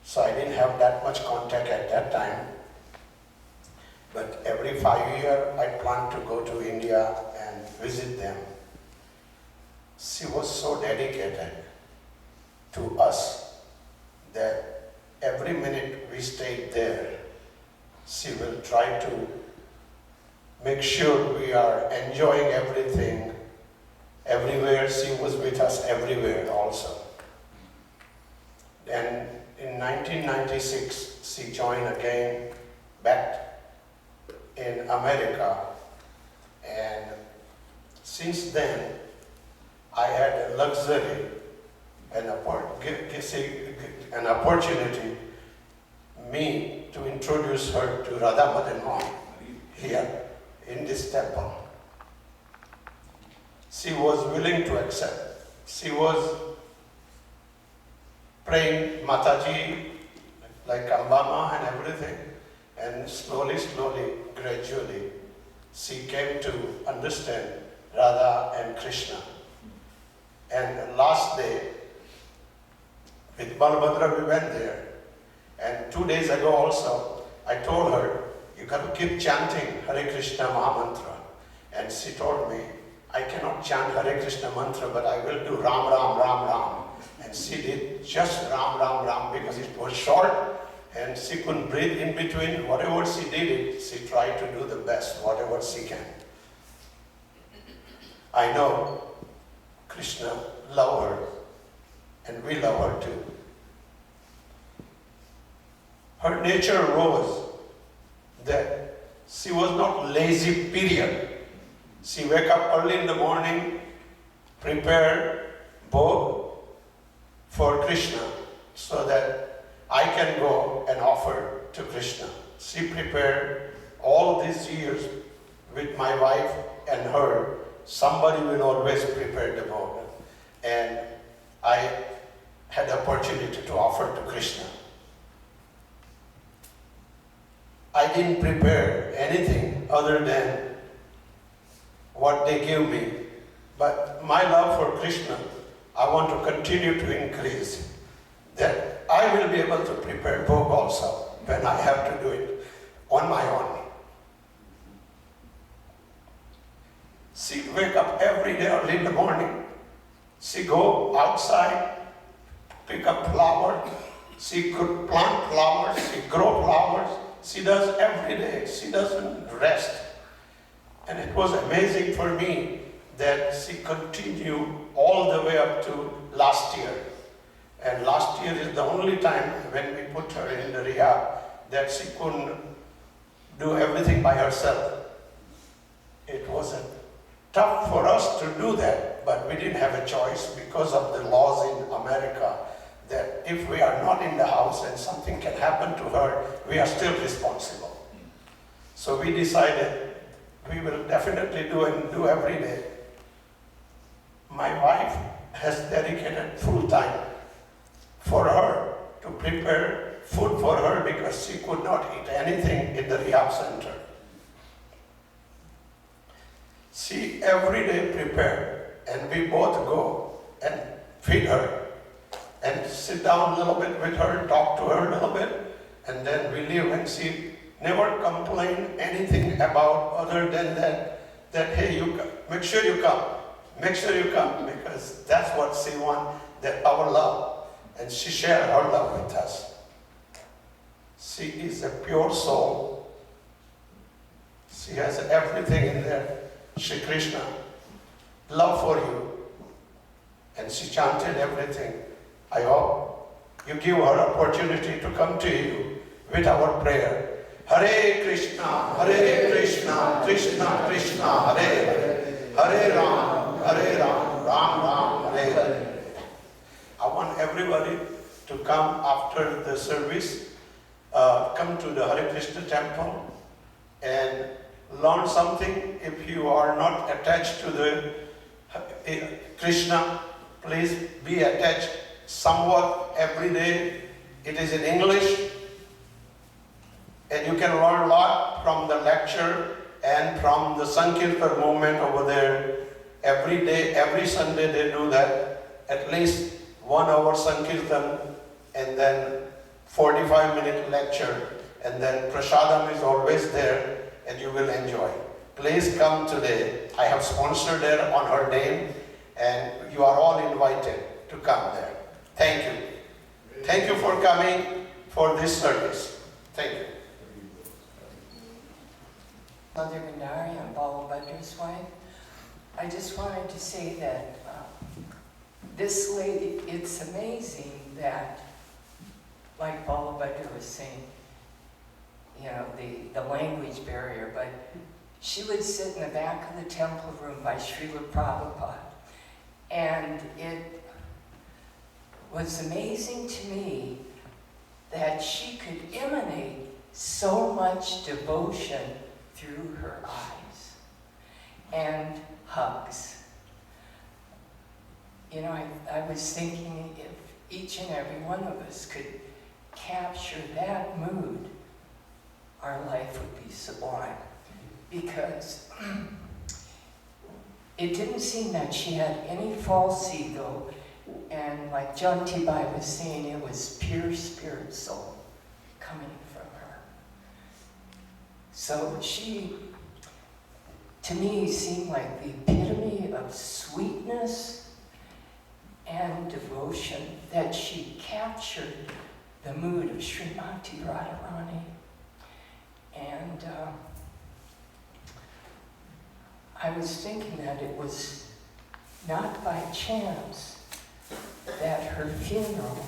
Speaker 8: So I didn't have that much contact at that time. But every 5 years, I plan to go to India and visit them. She was so dedicated to us that every minute we stayed there, she will try to make sure we are enjoying everything. Everywhere, she was with us everywhere also. Then in 1996, she joined again back in America. And since then, I had a luxury, an opportunity, me to introduce her to Radha Madan Mohan here in this temple. She was willing to accept. She was praying Mataji like Ambama and everything. And slowly, gradually, she came to understand Radha and Krishna. And last day, with Balabhadra, we went there. And 2 days ago also, I told her, you got to keep chanting Hare Krishna Mahamantra. And she told me, I cannot chant Hare Krishna mantra, but I will do Ram Ram Ram Ram. And she did just Ram Ram Ram because it was short and she couldn't breathe in between. Whatever she did, she tried to do the best, whatever she can. I know Krishna loved her, and we love her too. Her nature rose that she was not lazy, period. She wake up early in the morning, prepare bhog for Krishna so that I can go and offer to Krishna. She prepared all these years with my wife and her. Somebody will always prepare the bhog. And I had the opportunity to offer to Krishna. I didn't prepare anything other than what they gave me. But my love for Krishna, I want to continue to increase. That I will be able to prepare bhog also when I have to do it on my own. She wake up every day early in the morning. She go outside, pick up flowers. She could plant flowers, she grow flowers. She does every day. She doesn't rest. And it was amazing for me that she continued all the way up to last year. And last year is the only time when we put her in the rehab that she couldn't do everything by herself. It was tough for us to do that, but we didn't have a choice because of the laws in America that if we are not in the house and something can happen to her, we are still responsible. So we decided we will definitely do every day. My wife has dedicated full time for her to prepare food for her because she could not eat anything in the rehab center. She every day prepared, and we both go and feed her and sit down a little bit with her, talk to her a little bit, and then we leave. And she never complained anything about other than that hey, you make sure you come, because that's what she wants, that our love, and she shared her love with us. She is a pure soul. She has everything in there. Shri Krishna, love for you, and she chanted everything. I hope you give her opportunity to come to you with our prayer. Hare Krishna, Krishna Krishna, Hare Hare, Hare Ram, Ram Ram, Hare Hare. I want everybody to come after the service, come to the Hare Krishna temple and learn something. If you are not attached to the Krishna, please be attached somewhat every day. It is in English, and you can learn a lot from the lecture and from the Sankirtan movement over there. Every day, every Sunday they do that, at least 1 hour Sankirtan and then 45-minute lecture, and then Prasadam is always there and you will enjoy. Please come today. I have sponsored there on her name, and you are all invited to come there. Thank you. Thank you for coming for this service. Thank you.
Speaker 9: Mother Gandhari, I'm Balabhadra's wife. I just wanted to say that this lady, it's amazing that, like Balabhadra was saying, you know, the language barrier, but she would sit in the back of the temple room by Srila Prabhupada. And it was amazing to me that she could emanate so much devotion through her eyes and hugs. You know, I was thinking if each and every one of us could capture that mood, our life would be sublime. Because it didn't seem that she had any false ego, and like Shantiben was saying, it was pure spirit soul coming from her. So she, to me, seemed like the epitome of sweetness and devotion, that she captured the mood of Srimati Radharani. And I was thinking that it was not by chance that her funeral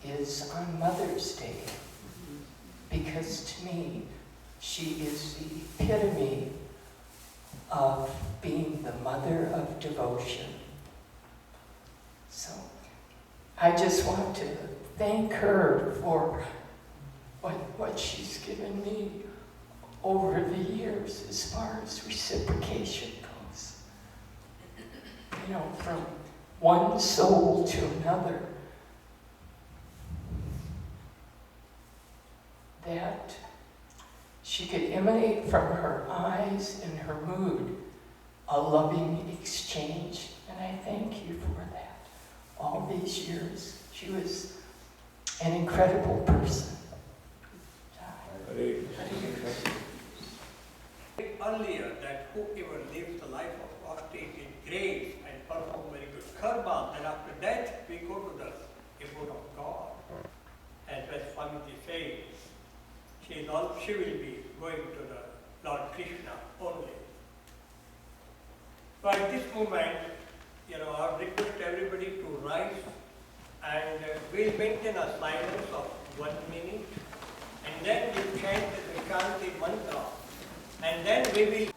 Speaker 9: is on Mother's Day, because to me, she is the epitome of being the mother of devotion. So I just want to thank her for what she's given me over the years as far as reciprocation goes. You know, from one soul to another. That she could emanate from her eyes and her mood a loving exchange. And I thank you for that. All these years, she was an incredible person.
Speaker 1: Earlier, that whoever lives the life of austere in grace and perform very good karma, then after death we go to the abode of God. As Swamiji says, she will be going to the Lord Krishna only. So at this moment, I would request everybody to rise, and we'll maintain a silence of 1 minute, and then we'll chant the Shanti mantra, and then we will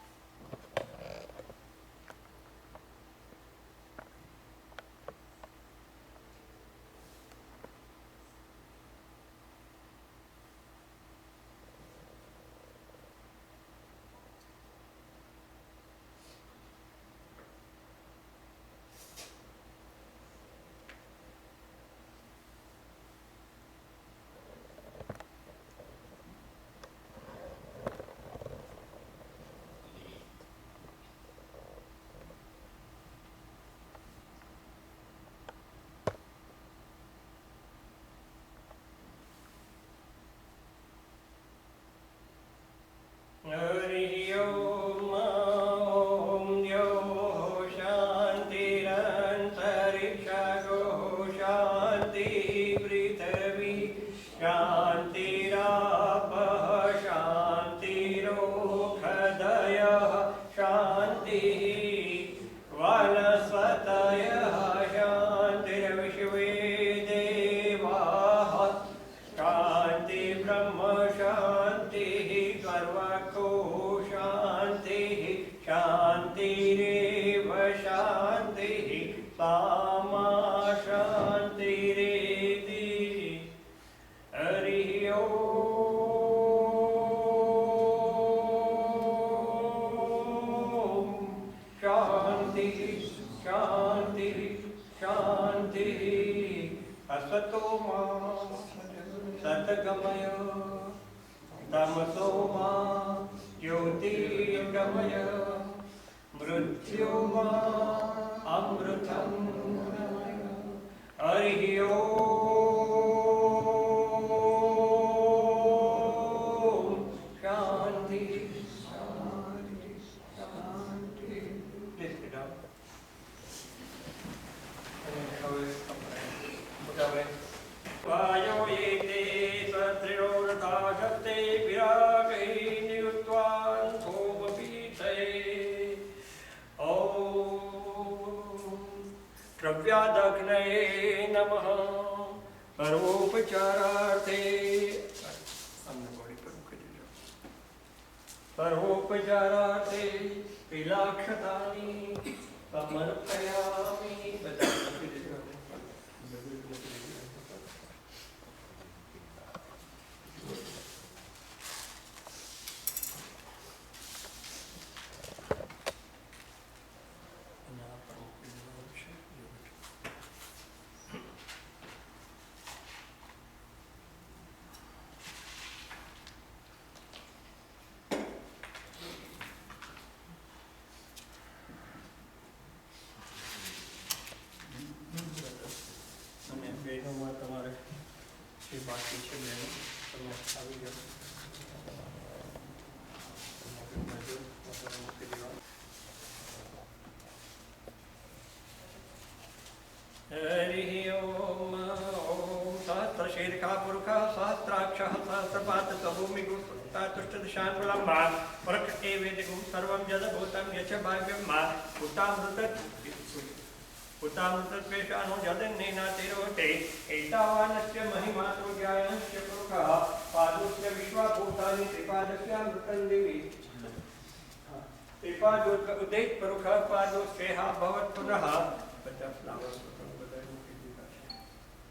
Speaker 1: Hari Om Om Yo Shanti Antarikshago Shanti Prithvi Shanti Rapah Shanti Rokhadaya Shanti Vanasvataya Shanti Vishve Deva Shanti Brahma Shanti Sarvako Shanti Shanti Reva Shanti Sama Shanti Redi Hari Om Shanti Shanti Shanti Asatoma Satagamaya Tamasoma Jyotirgamaya Mrityoma Amritam Gamaya Hari Om Shanti Shanti Shanti. Please sit down. Vayo yete satriyorta shakte viragai niyutvan thomapite Om Travyadagne Namaha Sarvopachararte Sarvopachararte Pilakshadani Samarpayami બેનોમાં તમારે જે બાકી છે બેનો તમે આવી જાઓ મૂકી દેવા Hari Om Om सहस्रशीर्षः पुरुषः सहस्राक्षः सहस्रपातः भूमिगुं तुष्टदिशानुलम्बा प्रकृते वेदिगुं सर्वं जदभूतं यच भाव्यं मा उतामृतत्वेषाणो जदन्नेनातिरोटे एतावानस्य महिमातो ज्ञायस्य पुरुषः पादोस्य विश्वाभूतानि त्रिपादस्यामृतं दिवि त्रिपादोद्ग उदैत् पुरुषः पादोस्येहा भवत् पुनः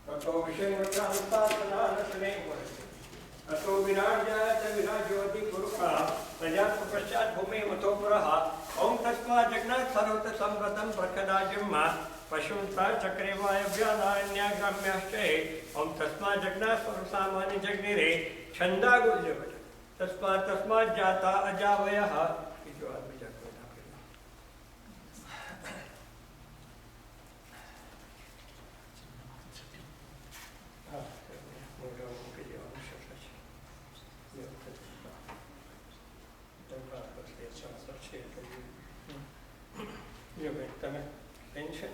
Speaker 1: ततो विषयवत्रानुसारनानसने अतो विराज्यात विराज्योति पुरुषः प्रजात् पश्चात् भूमे मतो पुरः ॐ तस्मात् जग्नात् सर्वत संवृतं प्रखदाजिम्मा पशुंसा चक्रे वायव्यानान्याग्राम्याश्च ॐ तस्मात् जग्नात् सर्वसामान्य जग्निरे छन्दागुल्यवत् तस्मात् जाता अजावयः जो आदमी जाता તમે ટેન્શન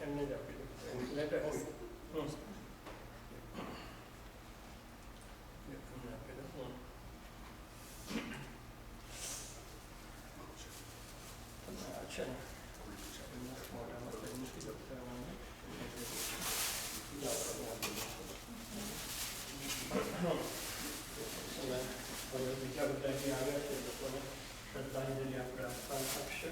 Speaker 1: એમને જ આપી દઉં લેટર આપી દઉં છે ને મોટામાં મૂકી દો બીજા બધા જે આવ્યા છે લોકોને શ્રદ્ધાંજલિ આપણે આપવા આપશે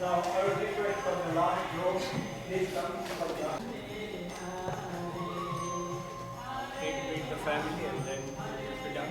Speaker 1: Now, I will request from the last group, please come from the meet the family and then we'll be done.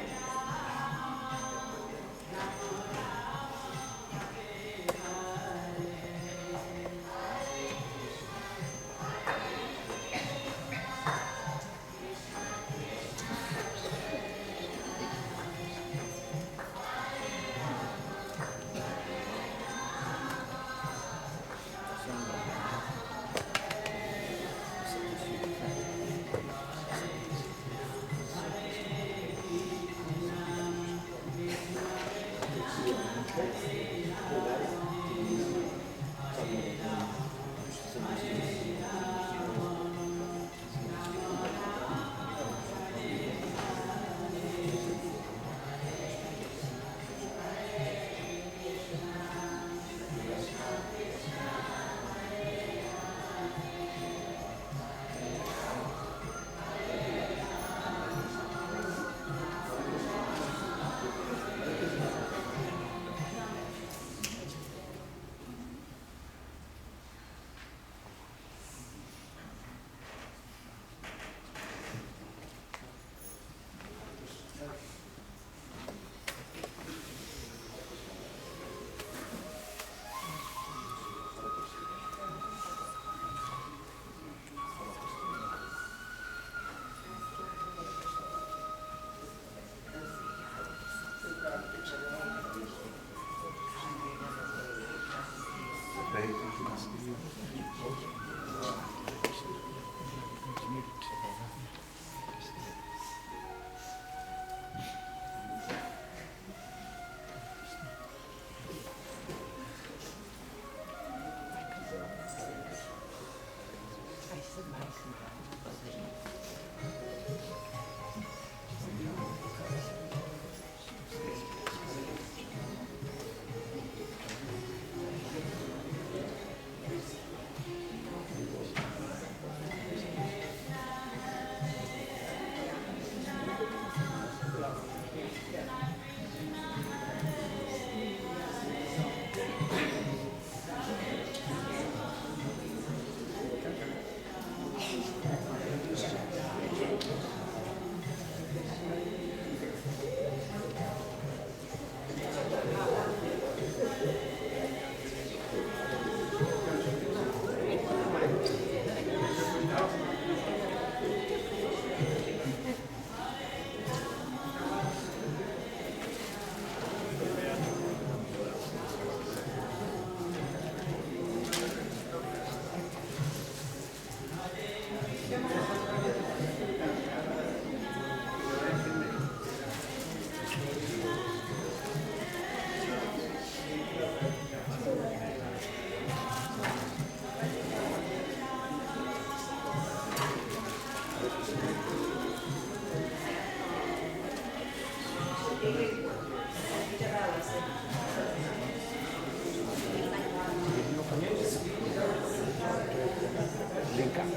Speaker 10: Link up. You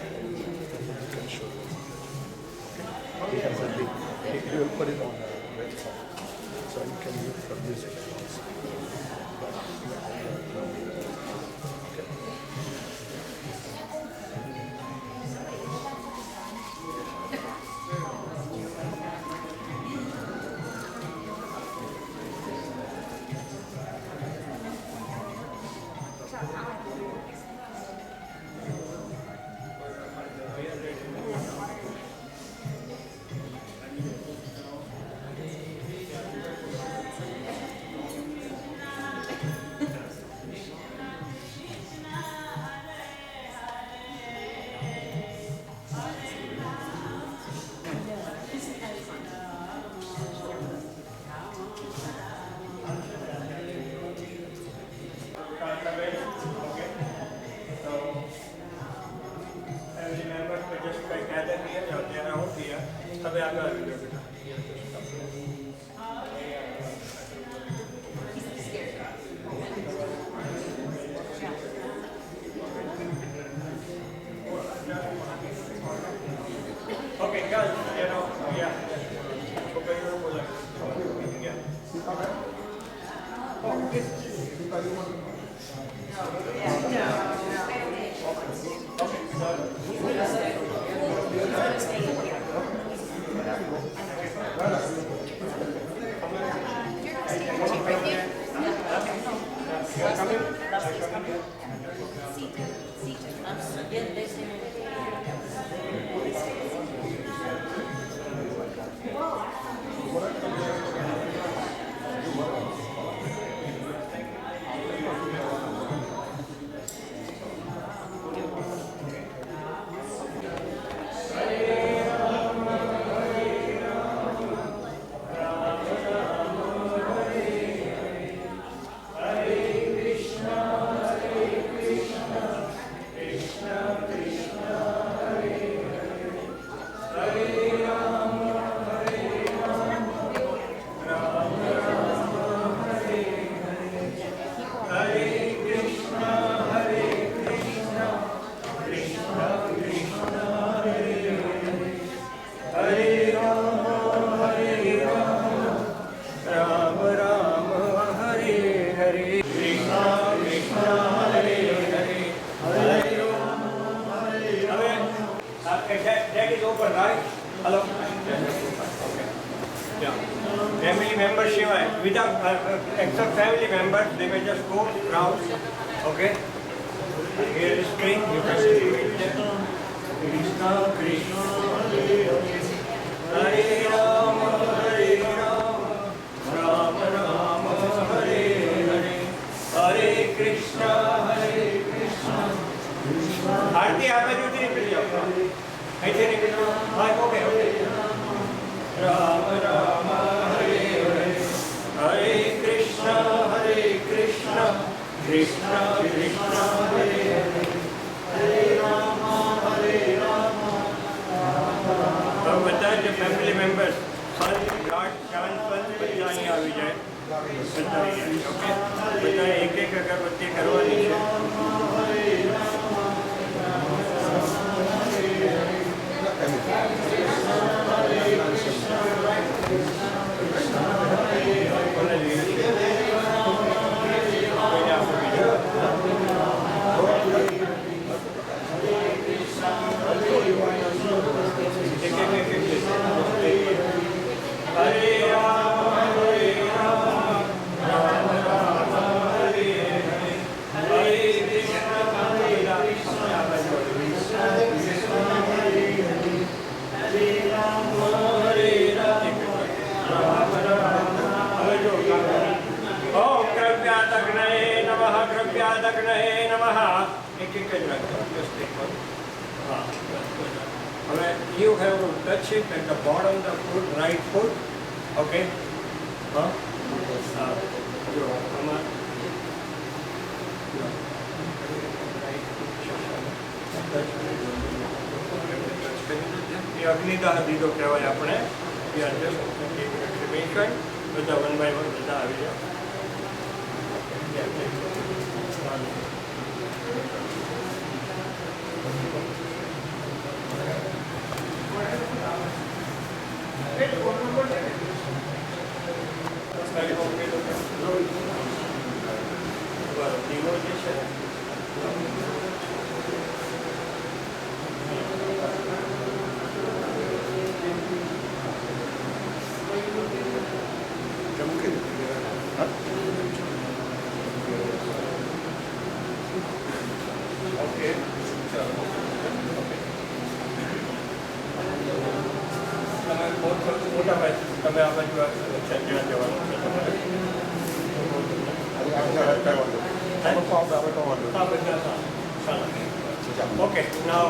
Speaker 10: can show them. Okay. He has a link. He will put it on the website. So you can look for music also. Okay.
Speaker 1: Shantiben, okay? So, family members will just gather here, or they are out here. तबे आगे आ जाओ बेटा. Okay, guys, yeah. Okay, you will like, yeah. That is open, right? Hello? Yeah. Family members, Shiva, without except family members, they may just go round. Okay? Here is screen, you can see it. Krishna, Krishna, Hare Rama, Hare Rama, Rama Rama, Hare Hare, Hare Krishna, Hare Krishna. Aarti, आप जो निकल जाओ, ऐसे निकल जाओ, हाँ, okay. Ram Ram Hare Hare, Hare Krishna, Krishna Krishna Hare Hare, Hare Rama, Hare Rama. अब बताएं जो फैमिली मेंबर्स सारे घाट शांतबन बजाने आ भी जाए, बताइए, ओके? बताएं एक अगरबत्ती करवानी है। You have to touch it at the bottom of the foot, right foot, okay? એ અગ્નિદાહ દીધો કહેવાય આપણે. We are just taking a cremation. બધા વન બાય વન બધા આવી જાય. દીવો જે છે મોટા ભાઈ તમે આ બાજુ ત્યાં જવાનું છે તમારે Okay, now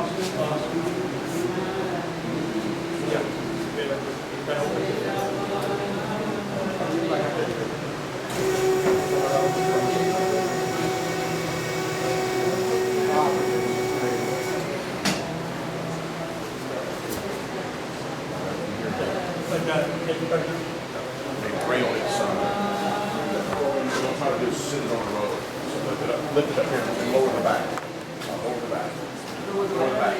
Speaker 11: Rail is try to do is sit it on the road. So lift it up here and lower the back. Lower the back. Lower the back.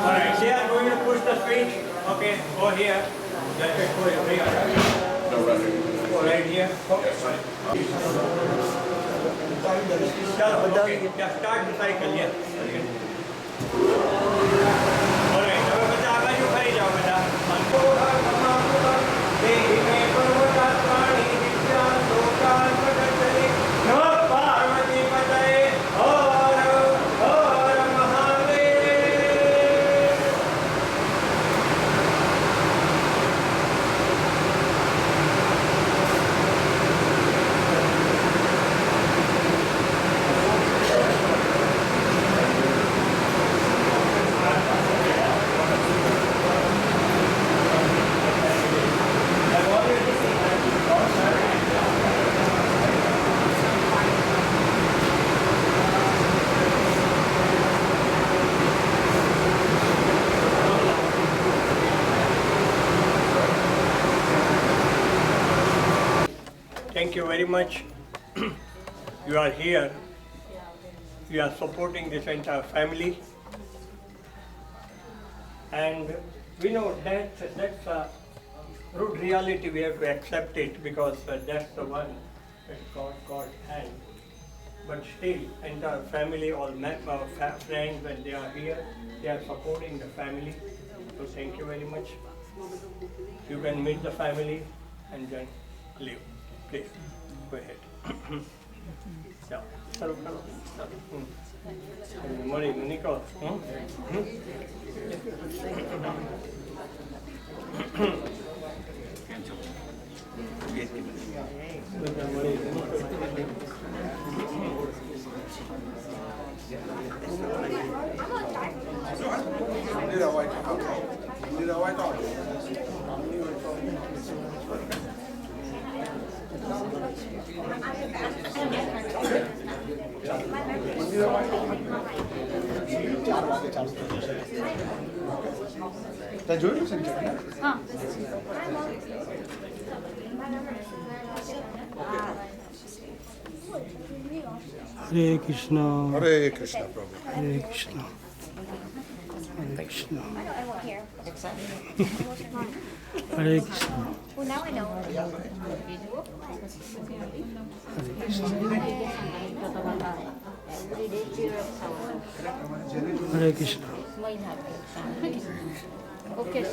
Speaker 1: all right, see, I'm going to push the switch. Okay, go here. That's it, go here.
Speaker 11: No, right here.
Speaker 1: Go right here. Okay, fine. Okay, just start the cycle, yes. All right, હવે બધા આ બાજુ ફરી જાઓ બધા. Parvati પતયે Har Har Mahadev. Thank you very much. You are here. You are supporting this entire family. And we know that's a rude reality. We have to accept it because that's the one that God had. But still, entire family, all friends, when they are here, they are supporting the family. So thank you very much. You can meet the family and then leave. Please, go ahead. Hello. Morning, Nico. Hare Krishna.
Speaker 10: Hare Krishna, Prabhu.
Speaker 1: Hare Krishna. Hare Krishna.
Speaker 6: I won't hear.
Speaker 1: Hare Krishna.
Speaker 6: Well, now I know.
Speaker 1: Hare Krishna.
Speaker 6: Okay,